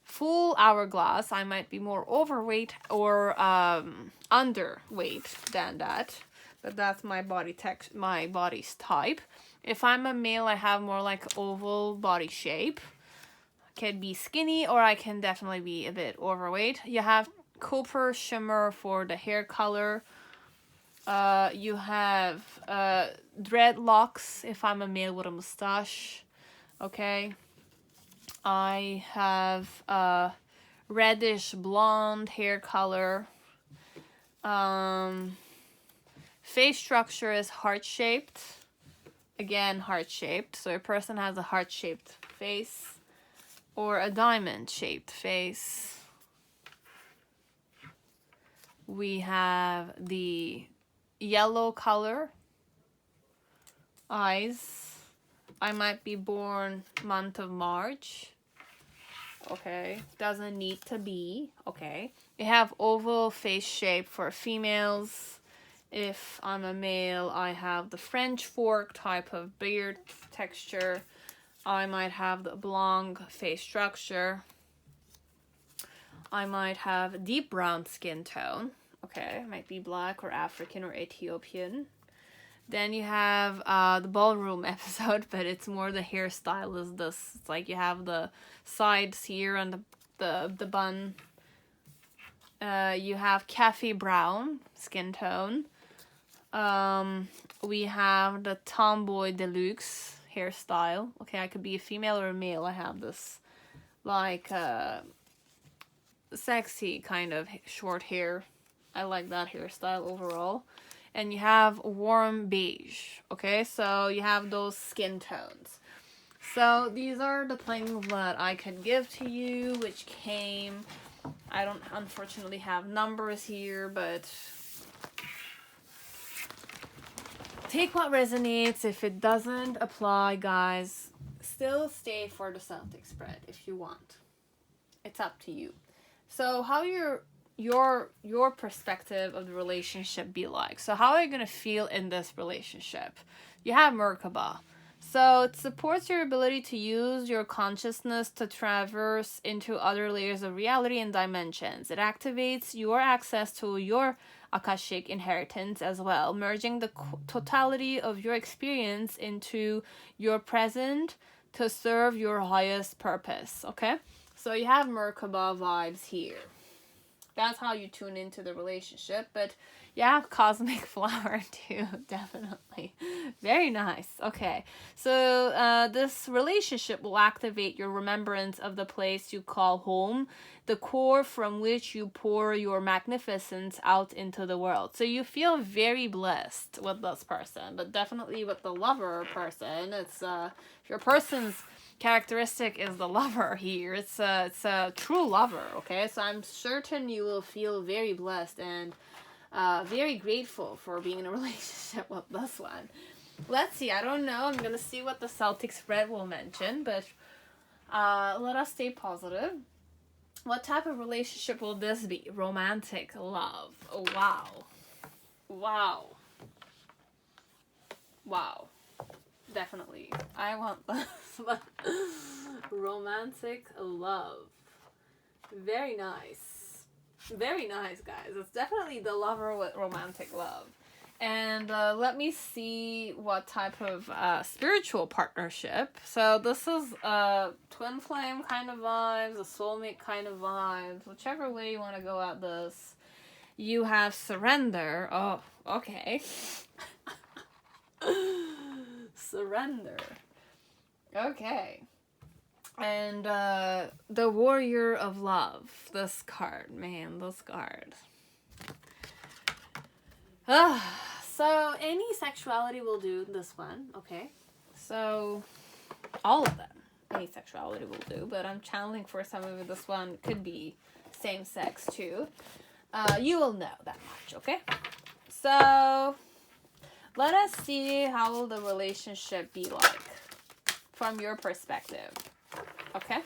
full hourglass. I might be more overweight or underweight than that, but that's my my body's type. If I'm a male, I have more like oval body shape. I can be skinny, or I can definitely be a bit overweight. You have copper shimmer for the hair color. You have dreadlocks if I'm a male with a mustache. Okay. I have reddish blonde hair color. Face structure is heart-shaped. Again, heart-shaped. So a person has a heart-shaped face or a diamond-shaped face. We have the yellow color eyes. I might be born month of March. Okay, doesn't need to be. Okay, you have oval face shape for females. If I'm a male, I have the French fork type of beard texture. I might have the oblong face structure. I might have deep brown skin tone. Okay, might be black or African or Ethiopian. Then you have the ballroom episode, but it's more the hairstyle is this. It's like you have the sides here and the bun. You have cafe brown skin tone. We have the tomboy deluxe hairstyle. Okay, I could be a female or a male. I have this like sexy kind of short hair. I like that hairstyle overall. And you have warm beige. Okay, so you have those skin tones. So these are the things that I could give to you, which came. I don't unfortunately have numbers here, but take what resonates. If it doesn't apply, guys, still stay for the Celtic spread if you want. It's up to you. So how your perspective of the relationship be like? So how are you gonna feel in this relationship? You have Merkaba. So it supports your ability to use your consciousness to traverse into other layers of reality and dimensions. It activates your access to your Akashic inheritance as well, merging the totality of your experience into your present to serve your highest purpose. Okay? So you have Merkaba vibes here. That's how you tune into the relationship. But yeah, cosmic flower too, definitely. Very nice. Okay, so this relationship will activate your remembrance of the place you call home, the core from which you pour your magnificence out into the world. So you feel very blessed with this person, but definitely with the lover person, it's if your person's characteristic is the lover here, it's a true lover. Okay, so I'm certain you will feel very blessed and very grateful for being in a relationship with this one. Let's see, I don't know, I'm gonna see what the Celtic spread will mention, but let us stay positive. What type of relationship will this be? Romantic love. Oh, wow. Wow. Wow. Definitely. I want this. Romantic love. Very nice. Very nice, guys. It's definitely the lover with romantic love. And let me see what type of spiritual partnership. So this is twin flame kind of vibes, a soulmate kind of vibes, whichever way you want to go at this. You have surrender. Oh, okay. Surrender. Okay. And the warrior of love. This card, man, this card. So any sexuality will do this one, okay? So all of them, any sexuality will do, but I'm channeling for some of it. This one could be same sex too. You will know that much, okay? So let us see how will the relationship be like from your perspective, okay?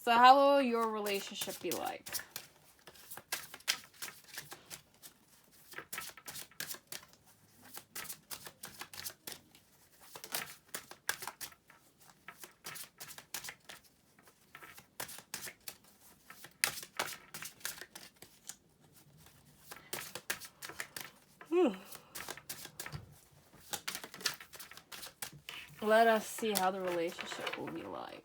So how will your relationship be like? Let us see how the relationship will be like.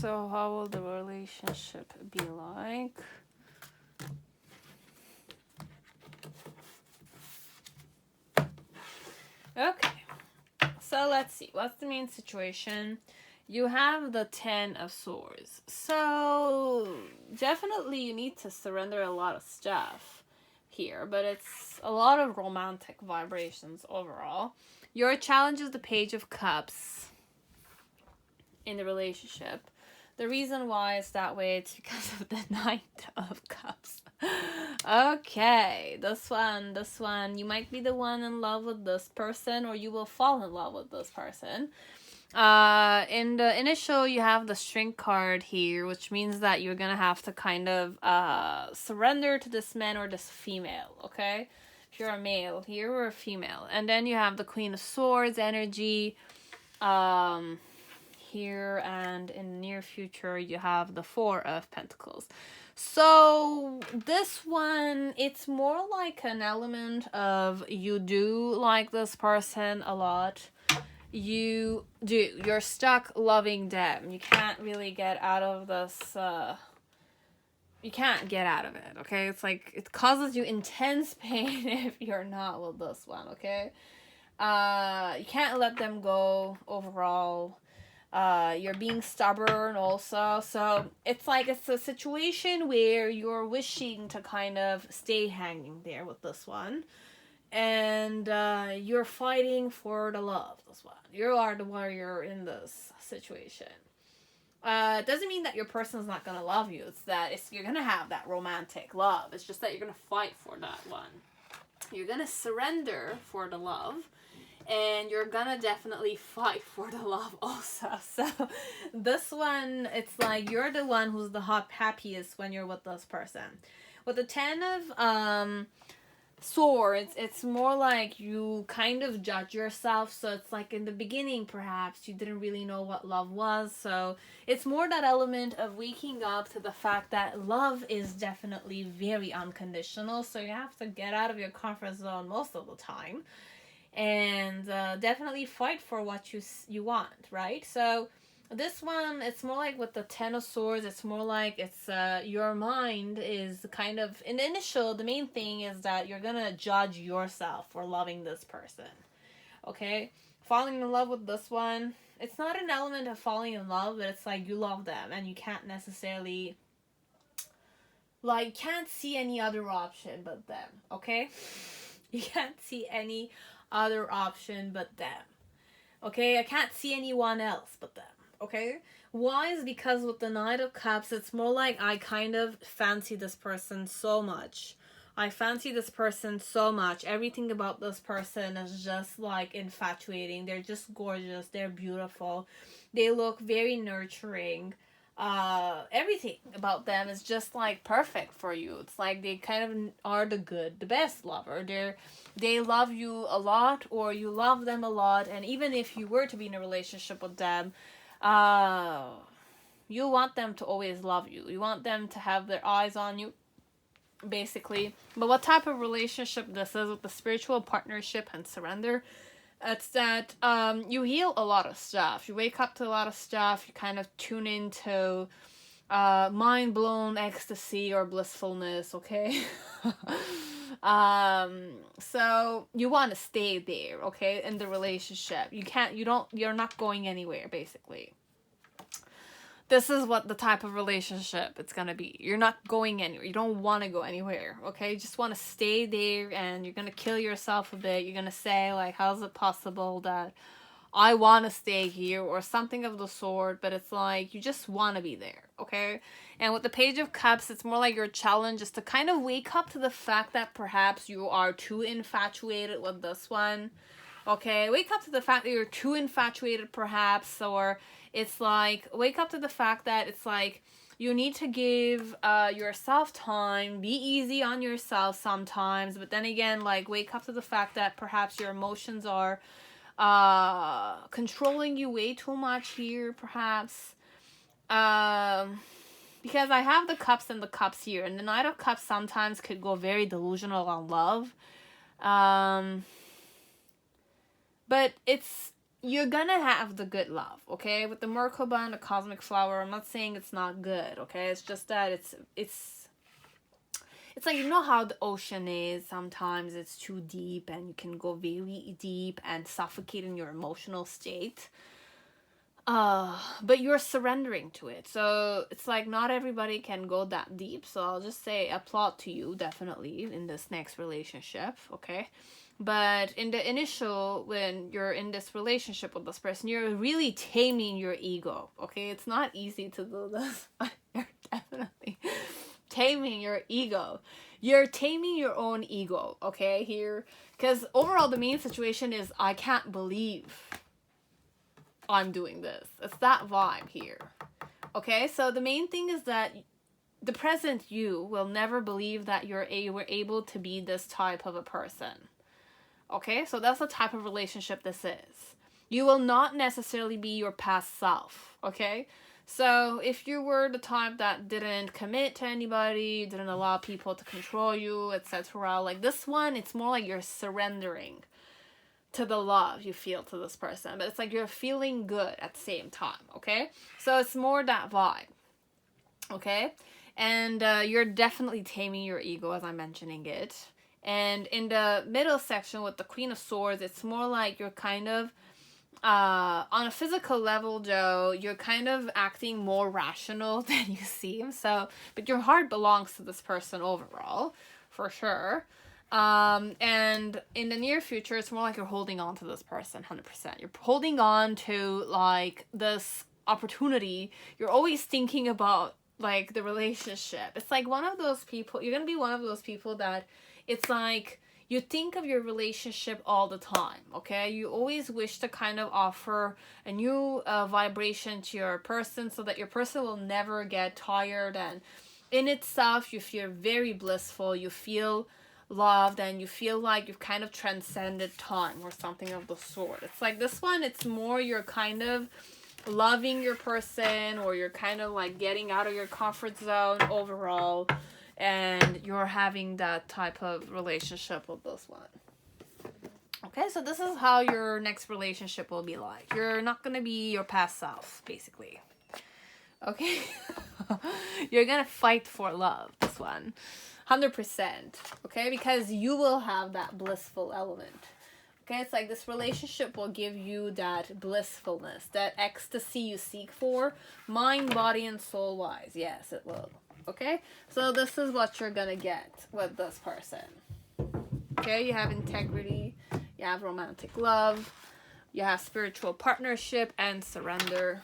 So how will the relationship be like? Okay, so let's see. What's the main situation? You have the 10 of Swords. So definitely you need to surrender a lot of stuff here, but it's a lot of romantic vibrations overall. Your challenge is the Page of Cups in the relationship. The reason why it's that way, it's because of the Knight of Cups. Okay, this one, you might be the one in love with this person, or you will fall in love with this person. In the initial, you have the Strength card here, which means that you're gonna have to kind of surrender to this man or this female, okay? If you're a male here or a female. And then you have the Queen of Swords energy here, and in the near future you have the Four of Pentacles. So this one, it's more like an element of you do like this person a lot. You're stuck loving them. You can't really get out of this, you can't get out of it, okay? It's like, it causes you intense pain if you're not with this one, okay? You can't let them go overall. You're being stubborn also. So it's like, it's a situation where you're wishing to kind of stay hanging there with this one. And you're fighting for the love, this one. You are the warrior in this situation. It doesn't mean that your person's not going to love you. It's that you're going to have that romantic love. It's just that you're going to fight for that one. You're going to surrender for the love. And you're gonna definitely fight for the love also. So this one, it's like you're the one who's the happiest when you're with this person. With the 10 of Swords, it's more like you kind of judge yourself. So it's like in the beginning, perhaps you didn't really know what love was. So it's more that element of waking up to the fact that love is definitely very unconditional. So you have to get out of your comfort zone most of the time. And definitely fight for what you want, right? So this one, it's more like with the 10 of Swords, it's more like it's your mind is kind of, in the initial, the main thing is that you're gonna judge yourself for loving this person, okay? Falling in love with this one, it's not an element of falling in love, but it's like you love them and you can't necessarily, like, can't see any other option but them, okay? You can't see any other option but them, okay? I can't see anyone else but them, okay? Why? Is because with the Knight of Cups, it's more like I kind of fancy this person so much. I fancy this person so much. Everything about this person is just like infatuating. They're just gorgeous. They're beautiful. They look very nurturing. Everything about them is just like perfect for you. It's like they kind of are the best lover. They love you a lot, or you love them a lot, and even if you were to be in a relationship with them, you want them to always love you. You want them to have their eyes on you, basically. But what type of relationship this is with the spiritual partnership and surrender, it's that you heal a lot of stuff. You wake up to a lot of stuff. You kind of tune into mind-blown ecstasy or blissfulness, okay? So you want to stay there, okay, in the relationship. You're not going anywhere, basically. This is what the type of relationship it's gonna be. You're not going anywhere. You don't want to go anywhere, okay? You just want to stay there, and you're gonna kill yourself a bit. You're gonna say, like, how's it possible that I want to stay here, or something of the sort, but it's like you just want to be there, okay? And with the Page of Cups, it's more like your challenge is to kind of wake up to the fact that perhaps you are too infatuated with this one, okay? Wake up to the fact that you're too infatuated, perhaps, or it's like, wake up to the fact that it's like you need to give yourself time, be easy on yourself sometimes, but then again, like, wake up to the fact that perhaps your emotions are controlling you way too much here, perhaps. Because I have the Cups and the Cups here, and the Knight of Cups sometimes could go very delusional on love. But it's you're gonna have the good love, okay? With the Merkaba and the cosmic flower, I'm not saying it's not good, okay? It's just that it's like, you know how the ocean is, sometimes it's too deep and you can go very deep and suffocate in your emotional state. But you're surrendering to it. So it's like not everybody can go that deep. So I'll just say applaud to you, definitely, in this next relationship, okay? But in the initial, when you're in this relationship with this person, you're really taming your ego, okay? It's not easy to do this. You're definitely taming your ego. You're taming your own ego, okay, here. Because overall, the main situation is, I can't believe I'm doing this. It's that vibe here. Okay, so the main thing is that the present you will never believe that you were able to be this type of a person. Okay, so that's the type of relationship this is. You will not necessarily be your past self. Okay, so if you were the type that didn't commit to anybody, didn't allow people to control you, etc., like this one, it's more like you're surrendering to the love you feel to this person, but it's like you're feeling good at the same time, okay? So it's more that vibe, okay? And you're definitely taming your ego, as I'm mentioning it. And in the middle section with the Queen of Swords, it's more like you're kind of, on a physical level, Joe, you're kind of acting more rational than you seem. So, but your heart belongs to this person overall, for sure. And in the near future, it's more like you're holding on to this person 100%. You're holding on to like this opportunity. You're always thinking about like the relationship. It's like one of those people, you're gonna be one of those people that it's like you think of your relationship all the time, okay? You always wish to kind of offer a new vibration to your person so that your person will never get tired, and in itself you feel very blissful, you feel loved, and you feel like you've kind of transcended time or something of the sort. It's like this one, it's more you're kind of loving your person, or you're kind of like getting out of your comfort zone overall, and you're having that type of relationship with this one. Okay, so this is how your next relationship will be like. You're not gonna be your past self, basically. Okay? You're gonna fight for love, this one. 100%, okay? Because you will have that blissful element. Okay, it's like this relationship will give you that blissfulness, that ecstasy you seek for, mind, body, and soul-wise. Yes, it will. Okay? So this is what you're gonna get with this person. Okay, you have integrity, you have romantic love, you have spiritual partnership, and surrender.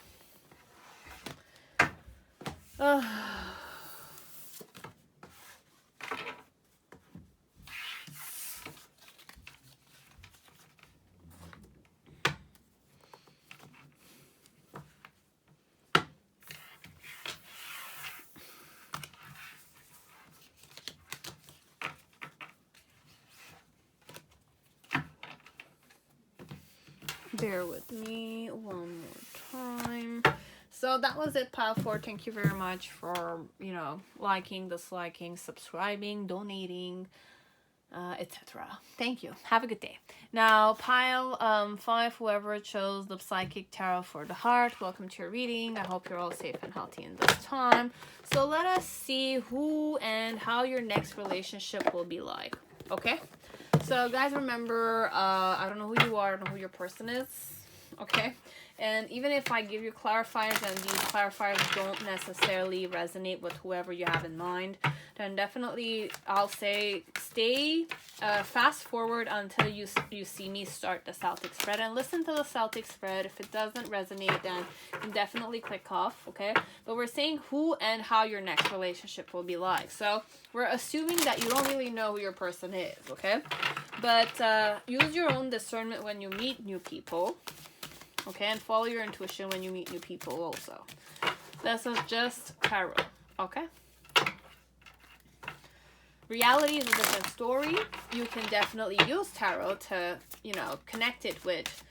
Bear with me one more time. So that was it, pile 4. Thank you very much for, liking, disliking, subscribing, donating, etc. Thank you. Have a good day. Now, pile 5, whoever chose the Psychic Tarot for the Heart, welcome to your reading. I hope you're all safe and healthy in this time. So let us see who and how your next relationship will be like. Okay? So guys, remember, I don't know who you are, I don't know who your person is, okay? And even if I give you clarifiers and these clarifiers don't necessarily resonate with whoever you have in mind, then definitely I'll say stay, fast forward until you see me start the Celtic spread and listen to the Celtic spread. If it doesn't resonate, then you can definitely click off, okay? But we're saying who and how your next relationship will be like. So we're assuming that you don't really know who your person is, okay? But use your own discernment when you meet new people. Okay, and follow your intuition when you meet new people also. This is just tarot, okay? Reality is a different story. You can definitely use tarot to, connect it with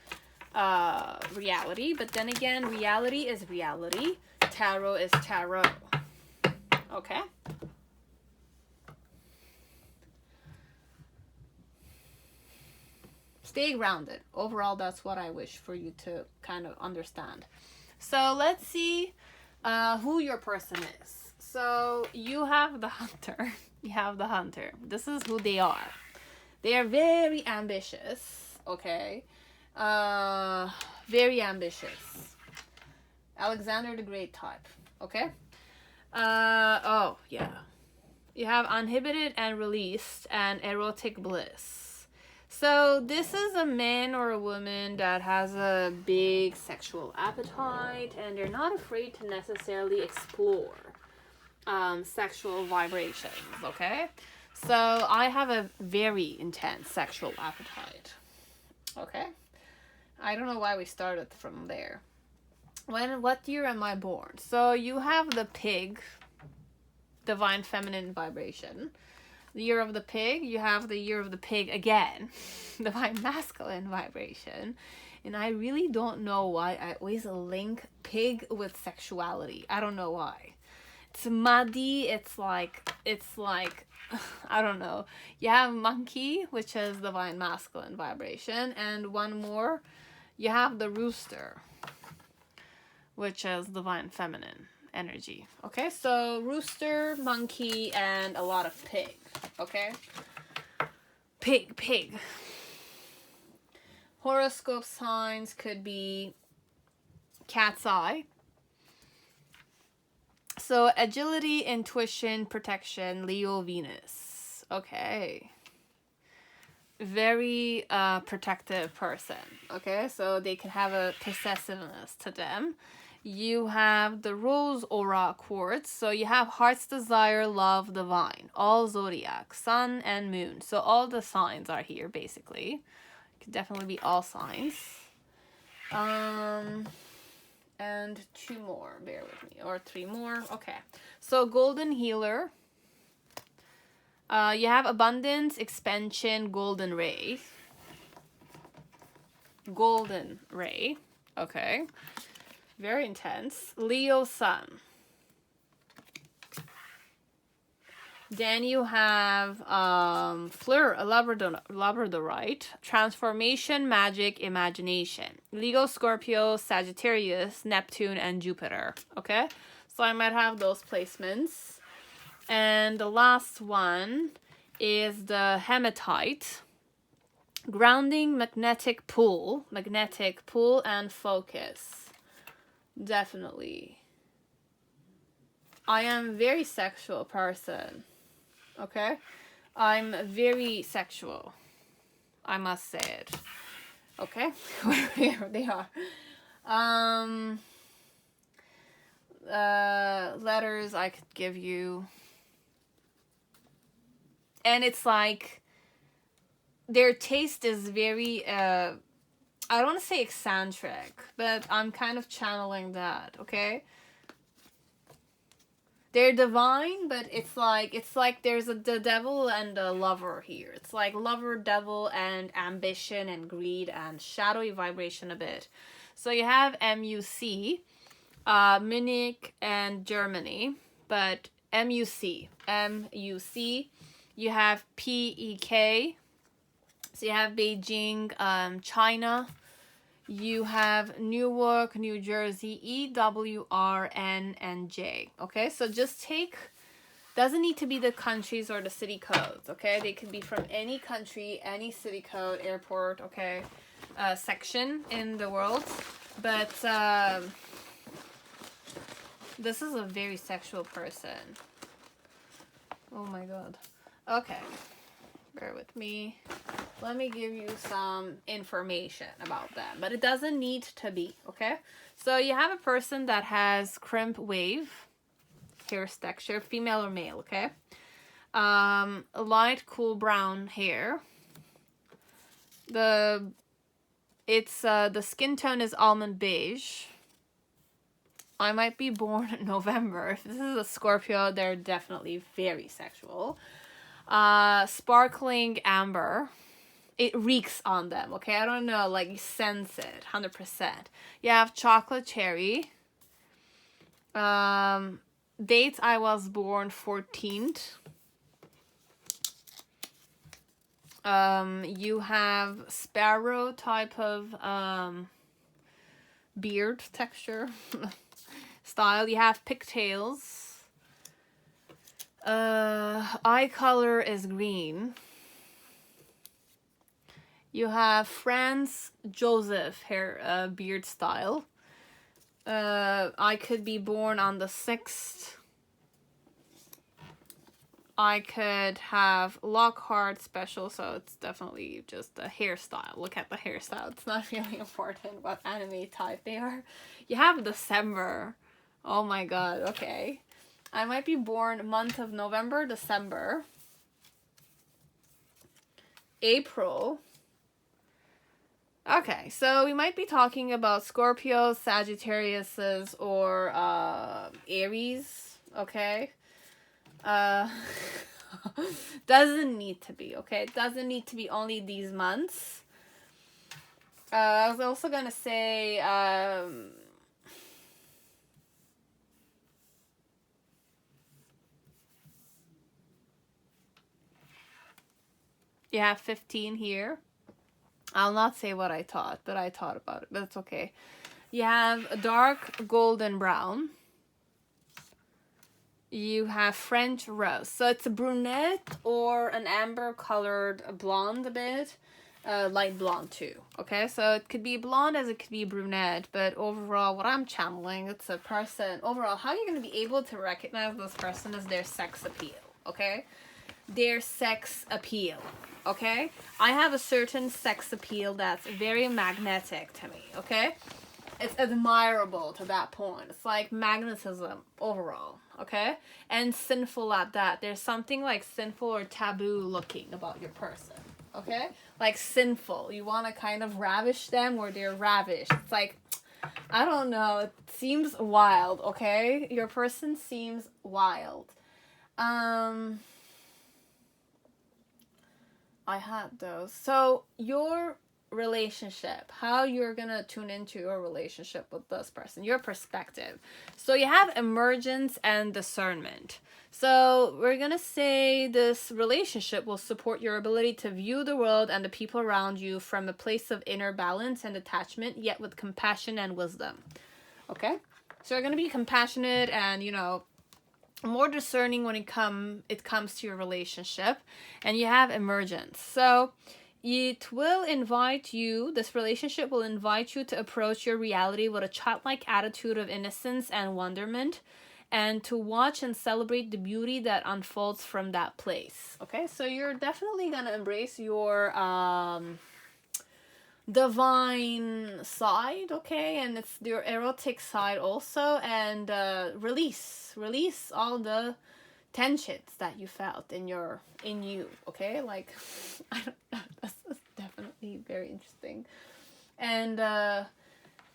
reality. But then again, reality is reality. Tarot is tarot, okay? Stay grounded. Overall, that's what I wish for you to kind of understand. So let's see who your person is. So you have the hunter. You have the hunter. This is who they are. They are very ambitious. Okay. Very ambitious. Alexander the Great type. Okay. Oh yeah. You have uninhibited and released and erotic bliss. So this is a man or a woman that has a big sexual appetite, and they're not afraid to necessarily explore sexual vibrations, okay? So I have a very intense sexual appetite, okay? I don't know why we started from there. What year am I born? So you have the pig, divine feminine vibration. The year of the pig, you have the year of the pig again, divine masculine vibration. And I really don't know why I always link pig with sexuality. I don't know why. It's muddy. It's like I don't know. You have monkey, which is divine masculine vibration, and one more, you have the rooster, which is divine feminine energy. Okay, so rooster, monkey, and a lot of pig. Okay, pig. Horoscope signs could be cat's eye. So agility, intuition, protection, Leo, Venus. Okay. Very protective person. Okay, so they can have a possessiveness to them. You have the rose aura quartz. So you have heart's desire, love, divine. All zodiac, sun and moon. So all the signs are here basically. It could definitely be all signs. And two more, bear with me, or three more. Okay, so golden healer. You have abundance, expansion, golden ray. Golden ray. Okay, very intense. Leo sun. Then you have Fleur, a Labradorite, transformation, magic, imagination. Leo, Scorpio, Sagittarius, Neptune, and Jupiter. Okay, so I might have those placements. And the last one is the hematite. Grounding, magnetic pull, and focus. Definitely. I am a very sexual person. Okay? I'm very sexual. I must say it. Okay? Where they are. Letters I could give you. And it's like their taste is very I don't want to say eccentric, but I'm kind of channeling that, okay? They're divine, but it's like there's the devil and the lover here. It's like lover, devil, and ambition and greed and shadowy vibration a bit. So you have MUC, Munich and Germany, but MUC, you have PEK, so you have Beijing, China. You have Newark, New Jersey, EWRN, and J. Okay, so just take, doesn't need to be the countries or the city codes. Okay, they could be from any country, any city code, airport, okay, section in the world. But this is a very sexual person. Oh my god. Okay, bear with me. Let me give you some information about them, but it doesn't need to be, okay? So you have a person that has crimp wave, hair texture, female or male, okay? Light, cool brown hair. The skin tone is almond beige. I might be born in November. If this is a Scorpio, they're definitely very sexual. Sparkling amber. It reeks on them, okay? I don't know, like, you sense it, 100%. You have chocolate cherry. Dates I was born 14th. You have sparrow type of beard texture style. You have pigtails. Eye color is green. You have Franz Joseph hair beard style. I could be born on the 6th. I could have Lockhart special, so it's definitely just a hairstyle. Look at the hairstyle. It's not really important what anime type they are. You have December. Oh my god, okay. I might be born month of November, December. April. Okay, so we might be talking about Scorpios, Sagittariuses, or Aries, okay? Doesn't need to be, okay? It doesn't need to be only these months. I was also gonna say, you have 15 here. I'll not say what I thought, but I thought about it, but it's okay. You have a dark golden brown. You have French rose. So it's a brunette or an amber colored blonde a bit. Light blonde too. Okay, so it could be blonde as it could be brunette, but overall what I'm channeling, it's a person. Overall, how you're going to be able to recognize this person is their sex appeal. Okay, their sex appeal. Okay, I have a certain sex appeal that's very magnetic to me. Okay, it's admirable to that point. It's like magnetism overall. Okay, and sinful at that. There's something like sinful or taboo looking about your person. Okay, like sinful. You want to kind of ravish them or they're ravished. It's like, I don't know. It seems wild. Okay, your person seems wild. I had those. So your relationship, how you're gonna tune into your relationship with this person, your perspective. So you have emergence and discernment. So we're gonna say this relationship will support your ability to view the world and the people around you from a place of inner balance and attachment, yet with compassion and wisdom. Okay, so you're gonna be compassionate and, you know, more discerning when it comes to your relationship. And you have emergence. So it will invite you, this relationship will invite you to approach your reality with a childlike attitude of innocence and wonderment, and to watch and celebrate the beauty that unfolds from that place. Okay, so you're definitely gonna embrace your divine side, okay, and it's your erotic side also, and release all the tensions that you felt in you, okay, like I don't know, this is definitely very interesting. And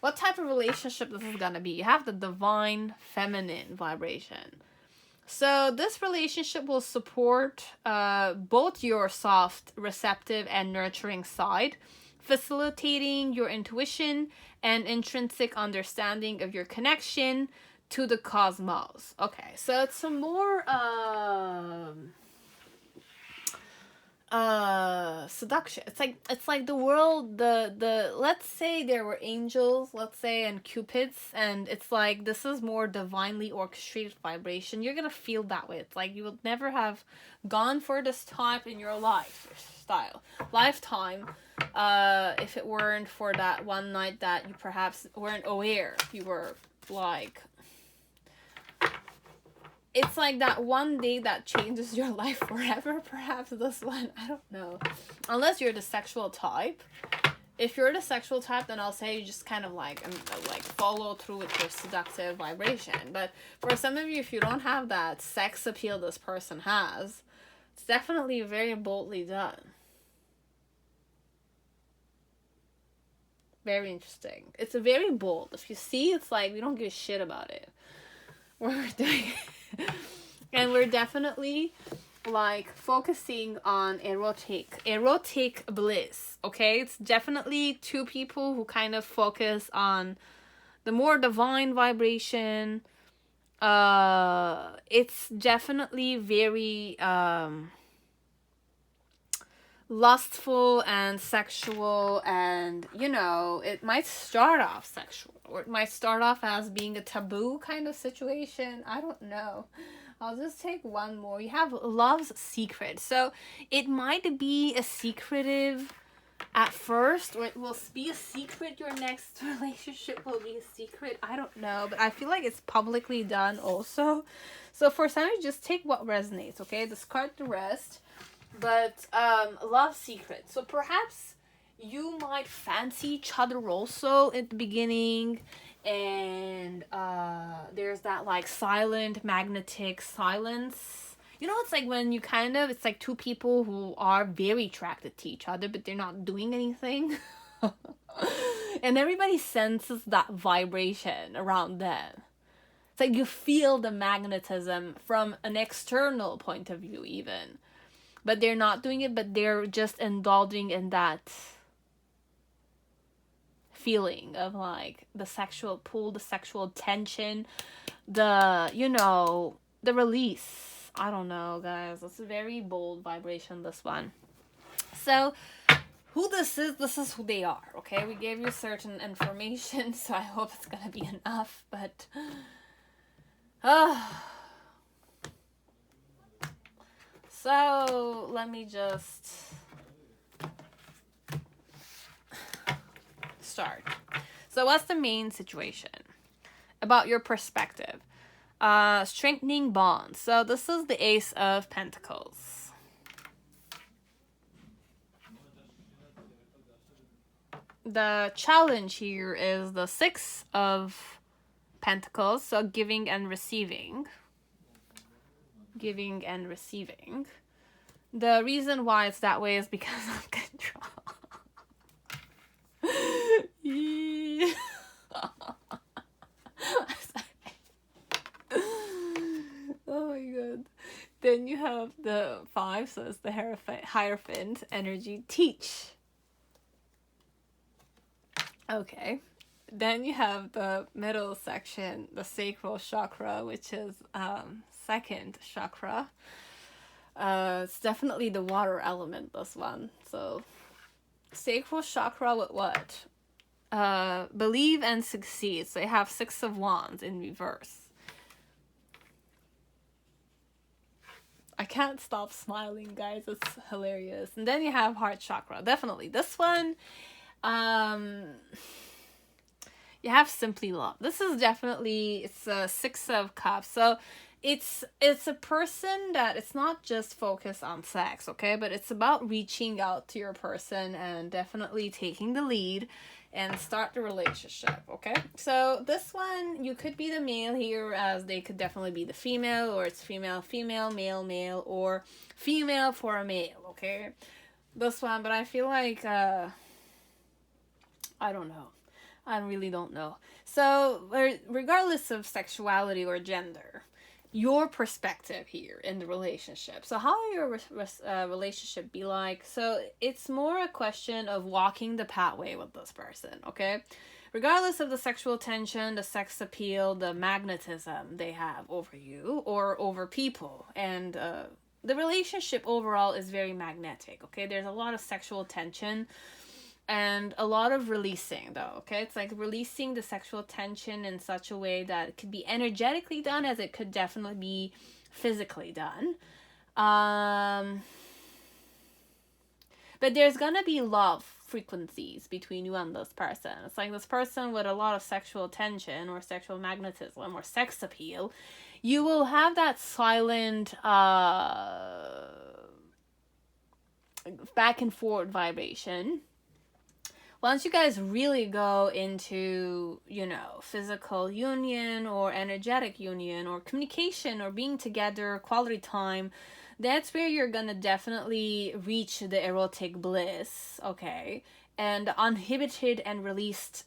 what type of relationship this is gonna be? You have the divine feminine vibration. So this relationship will support both your soft, receptive, and nurturing side, facilitating your intuition and intrinsic understanding of your connection to the cosmos. Okay, so it's a more seduction. It's like the world, the let's say there were angels, let's say, and cupids, and it's like this is more divinely orchestrated vibration. You're gonna feel that way. It's like you would never have gone for this type in your lifetime, if it weren't for that one night that you perhaps weren't aware. You were like, it's like that one day that changes your life forever. Perhaps this one, I don't know. Unless you're the sexual type. If you're the sexual type, then I'll say you just kind of like follow through with your seductive vibration. But for some of you, if you don't have that sex appeal this person has, it's definitely very boldly done. Very interesting. It's a very bold. If you see, it's like we don't give a shit about it. We're doing and we're definitely like focusing on erotic bliss. Okay, it's definitely two people who kind of focus on the more divine vibration. It's definitely very lustful and sexual, and you know, it might start off sexual, or it might start off as being a taboo kind of situation. I don't know. I'll just take one more. You have love's secret. So it might be a secretive at first, or it will be a secret. Your next relationship will be a secret. I don't know, but I feel like it's publicly done also. So for some, just take what resonates, okay? Discard the rest. But love secret. So perhaps you might fancy each other also at the beginning, and there's that like silent magnetic silence. You know, it's like when you kind of, it's like two people who are very attracted to each other, but they're not doing anything. And everybody senses that vibration around them. It's like you feel the magnetism from an external point of view even. But they're not doing it, but they're just indulging in that feeling of like the sexual pull, the sexual tension, the, you know, the release. I don't know, guys. It's a very bold vibration, this one. So who this is who they are, okay? We gave you certain information, so I hope it's gonna be enough, but so let me just start. So what's the main situation about your perspective? Strengthening bonds. So this is the Ace of Pentacles. The challenge here is the Six of Pentacles. So giving and receiving. Giving and receiving. The reason why it's that way is because of control. Oh my god. Then you have the 5, so it's the Hierophant energy. Teach. Okay. Then you have the middle section, the sacral chakra, which is second chakra. It's definitely the water element, this one. So sacral chakra with what? Believe and succeed. So you have 6 of Wands in reverse. I can't stop smiling, guys. It's hilarious. And then you have heart chakra. Definitely this one. You have simply love. This is definitely, it's a 6 of Cups. So it's a person that it's not just focused on sex, okay? But it's about reaching out to your person and definitely taking the lead and start the relationship, okay? So this one, you could be the male here, as they could definitely be the female, or it's female, female, male, male, or female for a male, okay? This one, but I feel like, I don't know. I really don't know. So, regardless of sexuality or gender, your perspective here in the relationship. So how will your relationship be like? So it's more a question of walking the pathway with this person, okay? Regardless of the sexual tension, the sex appeal, the magnetism they have over you or over people. And the relationship overall is very magnetic, okay? There's a lot of sexual tension and a lot of releasing, though, okay? It's like releasing the sexual tension in such a way that it could be energetically done as it could definitely be physically done. But there's gonna be love frequencies between you and this person. It's like this person with a lot of sexual tension or sexual magnetism or sex appeal. You will have that silent back and forth vibration. Once you guys really go into, you know, physical union or energetic union or communication or being together, quality time, that's where you're gonna definitely reach the erotic bliss, okay? And uninhibited and released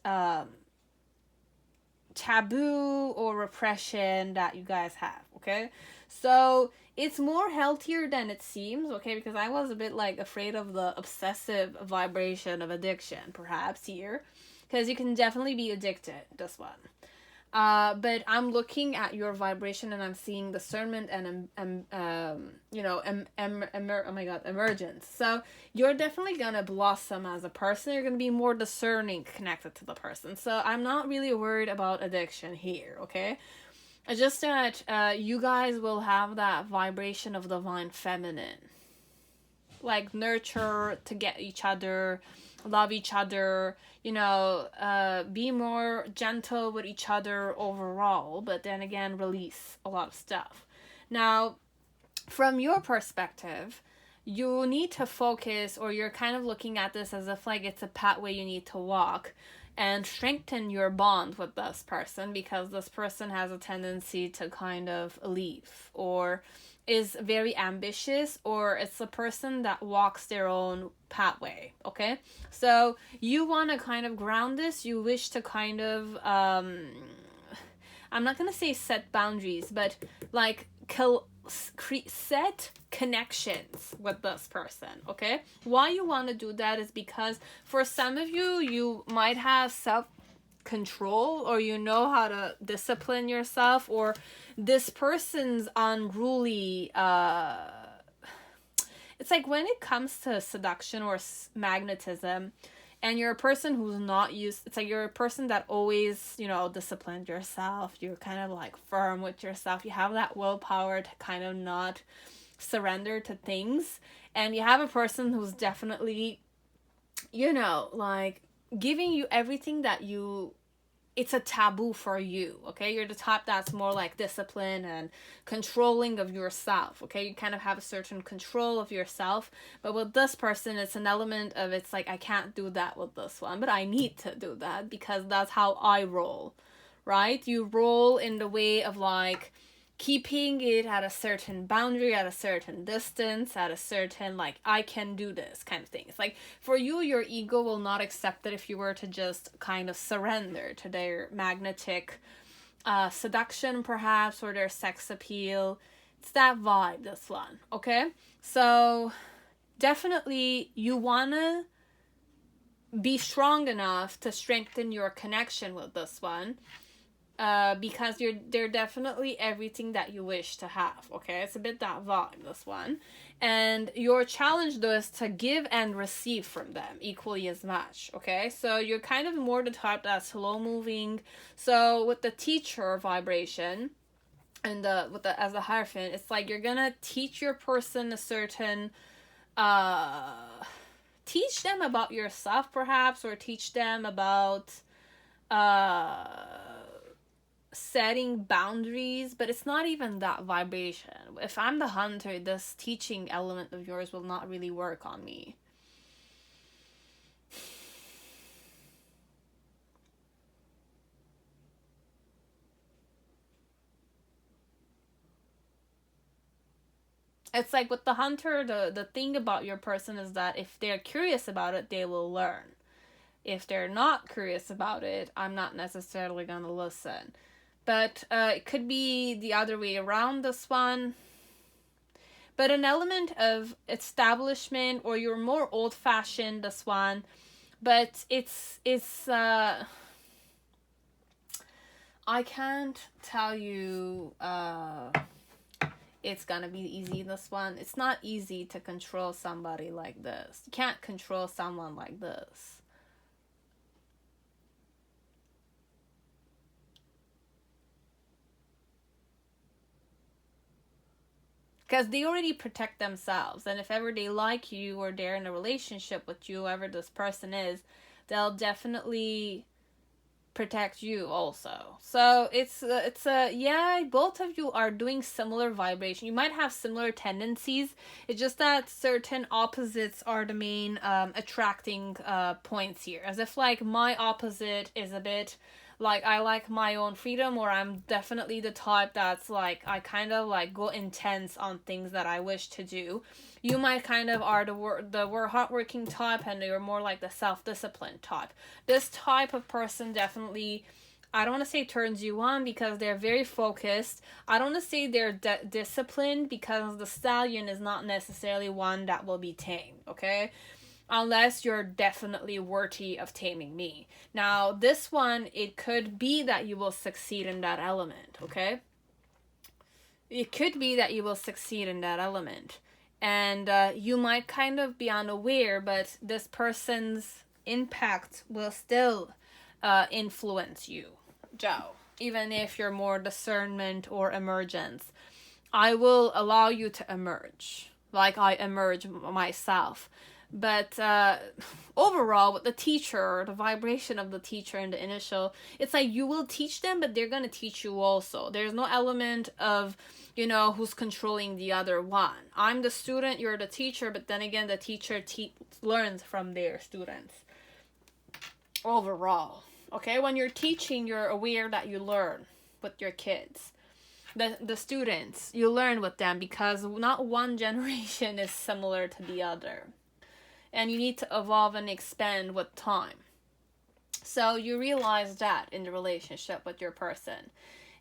taboo or repression that you guys have, okay? So it's more healthier than it seems, okay? Because I was a bit like afraid of the obsessive vibration of addiction, perhaps here, because you can definitely be addicted. This one, But I'm looking at your vibration and I'm seeing discernment and oh my god, emergence. So you're definitely gonna blossom as a person. You're gonna be more discerning connected to the person. So I'm not really worried about addiction here, okay? It's just that you guys will have that vibration of divine feminine, like nurture to get each other, love each other, be more gentle with each other overall, but then again release a lot of stuff. Now, from your perspective, you need to focus, or you're kind of looking at this as if like it's a pathway you need to walk and strengthen your bond with this person, because this person has a tendency to kind of leave, or is very ambitious, or it's a person that walks their own pathway, okay? So you want to kind of ground this. You wish to kind of, I'm not going to say set boundaries, but like set connections with this person, okay? Why you want to do that is because for some of you, you might have self-control, or you know how to discipline yourself, or this person's unruly, it's like when it comes to seduction or magnetism, and you're a person who's not used, it's like you're a person that always, disciplined yourself. You're kind of like firm with yourself. You have that willpower to kind of not surrender to things. And you have a person who's definitely, like giving you everything that it's a taboo for you, okay? You're the type that's more like discipline and controlling of yourself, okay? You kind of have a certain control of yourself, but with this person, it's an element of, it's like, I can't do that with this one, but I need to do that because that's how I roll, right? You roll in the way of like keeping it at a certain boundary, at a certain distance, at a certain, like, I can do this kind of thing. It's like, for you, your ego will not accept it if you were to just kind of surrender to their magnetic seduction, perhaps, or their sex appeal. It's that vibe, this one, okay? So, definitely, you want to be strong enough to strengthen your connection with this one. Because they're definitely everything that you wish to have, okay? It's a bit that vibe, this one. And your challenge, though, is to give and receive from them equally as much, okay? So you're kind of more the type that's slow moving. So with the teacher vibration and as a Hierophant, it's like you're gonna teach your person a certain, teach them about yourself, perhaps, or teach them about, setting boundaries, but it's not even that vibration. If I'm the hunter, this teaching element of yours will not really work on me. It's like with the hunter, the thing about your person is that if they're curious about it, they will learn. If they're not curious about it, I'm not necessarily gonna listen. But it could be the other way around, this one. But an element of establishment, or you're more old-fashioned, this one. But it's I can't tell you it's gonna be easy, this one. It's not easy to control somebody like this. You can't control someone like this. Because they already protect themselves. And if ever they like you, or they're in a relationship with you, whoever this person is, they'll definitely protect you also. So it's yeah, both of you are doing similar vibration. You might have similar tendencies. It's just that certain opposites are the main attracting points here. As if like my opposite is a bit like, I like my own freedom, or I'm definitely the type that's like, I kind of like go intense on things that I wish to do. You might kind of are the hardworking type, and you're more like the self-disciplined type. This type of person definitely, I don't want to say turns you on, because they're very focused. I don't want to say they're disciplined, because the stallion is not necessarily one that will be tamed, okay? unless you're definitely worthy of taming me. Now, this one, it could be that you will succeed in that element, okay? It could be that you will succeed in that element. And you might kind of be unaware, but this person's impact will still influence you, Joe. Even if you're more discernment or emergence, I will allow you to emerge, like I emerge myself. But overall, with the teacher, the vibration of the teacher in the initial, it's like you will teach them, but they're going to teach you also. There's no element of, who's controlling the other one. I'm the student, you're the teacher, but then again, the teacher learns from their students. Overall, okay? When you're teaching, you're aware that you learn with your kids. The students, you learn with them because not one generation is similar to the other. And you need to evolve and expand with time. So you realize that in the relationship with your person.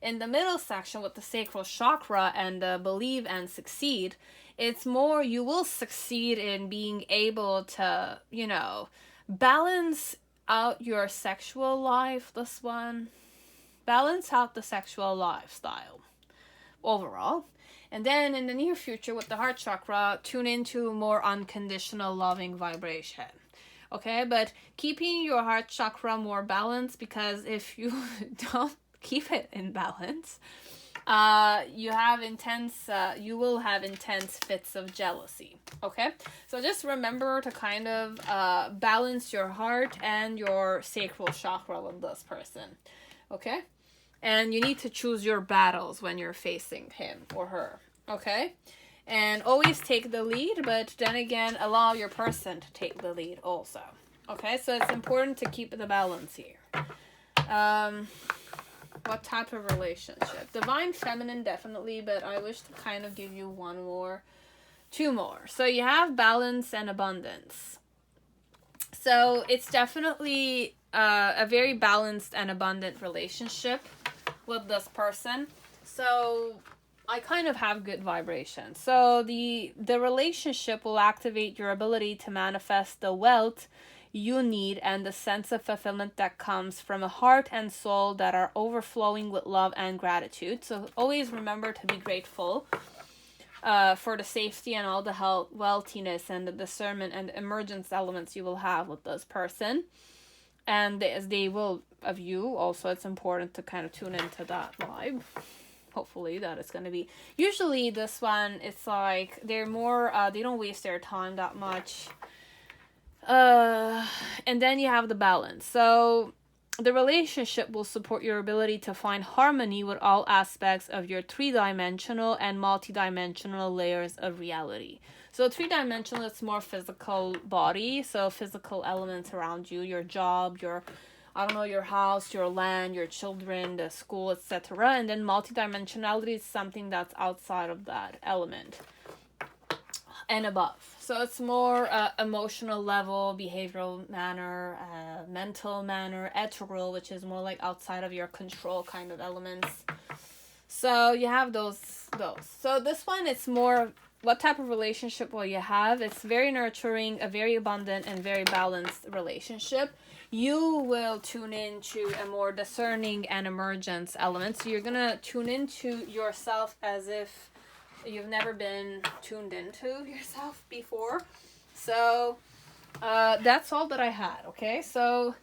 In the middle section with the sacral chakra and the believe and succeed, it's more you will succeed in being able to, balance out your sexual life, this one. Balance out the sexual lifestyle overall. And then in the near future with the heart chakra, tune into more unconditional loving vibration. Okay, but keeping your heart chakra more balanced, because if you don't keep it in balance, you will have intense fits of jealousy. Okay, so just remember to kind of balance your heart and your sacral chakra with this person. Okay. And you need to choose your battles when you're facing him or her, okay? And always take the lead, but then again, allow your person to take the lead also, okay? So it's important to keep the balance here. What type of relationship? Divine feminine, definitely, but I wish to kind of give you two more. So you have balance and abundance. So it's definitely a very balanced and abundant relationship with this person. So I kind of have good vibration. So the relationship will activate your ability to manifest the wealth you need and the sense of fulfillment that comes from a heart and soul that are overflowing with love and gratitude. So always remember to be grateful for the safety and all the health, wealthiness and the discernment and the emergence elements you will have with this person. And as they will of you, also it's important to kind of tune into that vibe. Hopefully that it's going to be. Usually this one, it's like they're more, they don't waste their time that much. And then you have the balance. So the relationship will support your ability to find harmony with all aspects of your three-dimensional and multi-dimensional layers of reality. So three-dimensional, it's more physical body, so physical elements around you, your job, your house, your land, your children, the school, etc. And then multi-dimensionality is something that's outside of that element and above. So it's more emotional level, behavioral manner, mental manner, ethereal, which is more like outside of your control kind of elements. So you have those. So this one, it's more, what type of relationship will you have? It's very nurturing, a very abundant and very balanced relationship. You will tune into a more discerning and emergence element. So you're going to tune into yourself as if you've never been tuned into yourself before. So that's all that I had, okay? So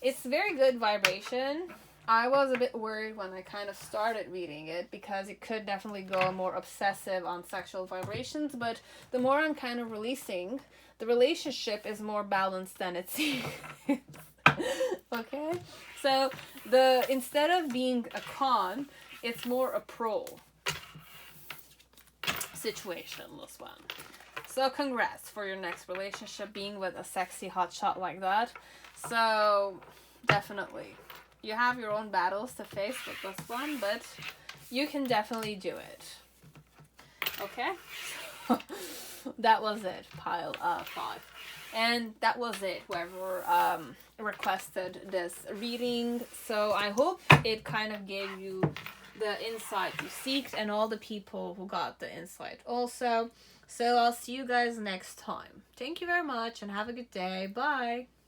it's very good vibration. I was a bit worried when I kind of started reading it because it could definitely go more obsessive on sexual vibrations, but the more I'm kind of releasing, the relationship is more balanced than it seems. Okay? So instead of being a con, it's more a pro situation, this one. So congrats for your next relationship being with a sexy hotshot like that. So definitely you have your own battles to face with this one, but you can definitely do it. Okay? That was it, pile 5. And that was it, whoever requested this reading. So I hope it kind of gave you the insight you seeked, and all the people who got the insight also. So I'll see you guys next time. Thank you very much and have a good day. Bye.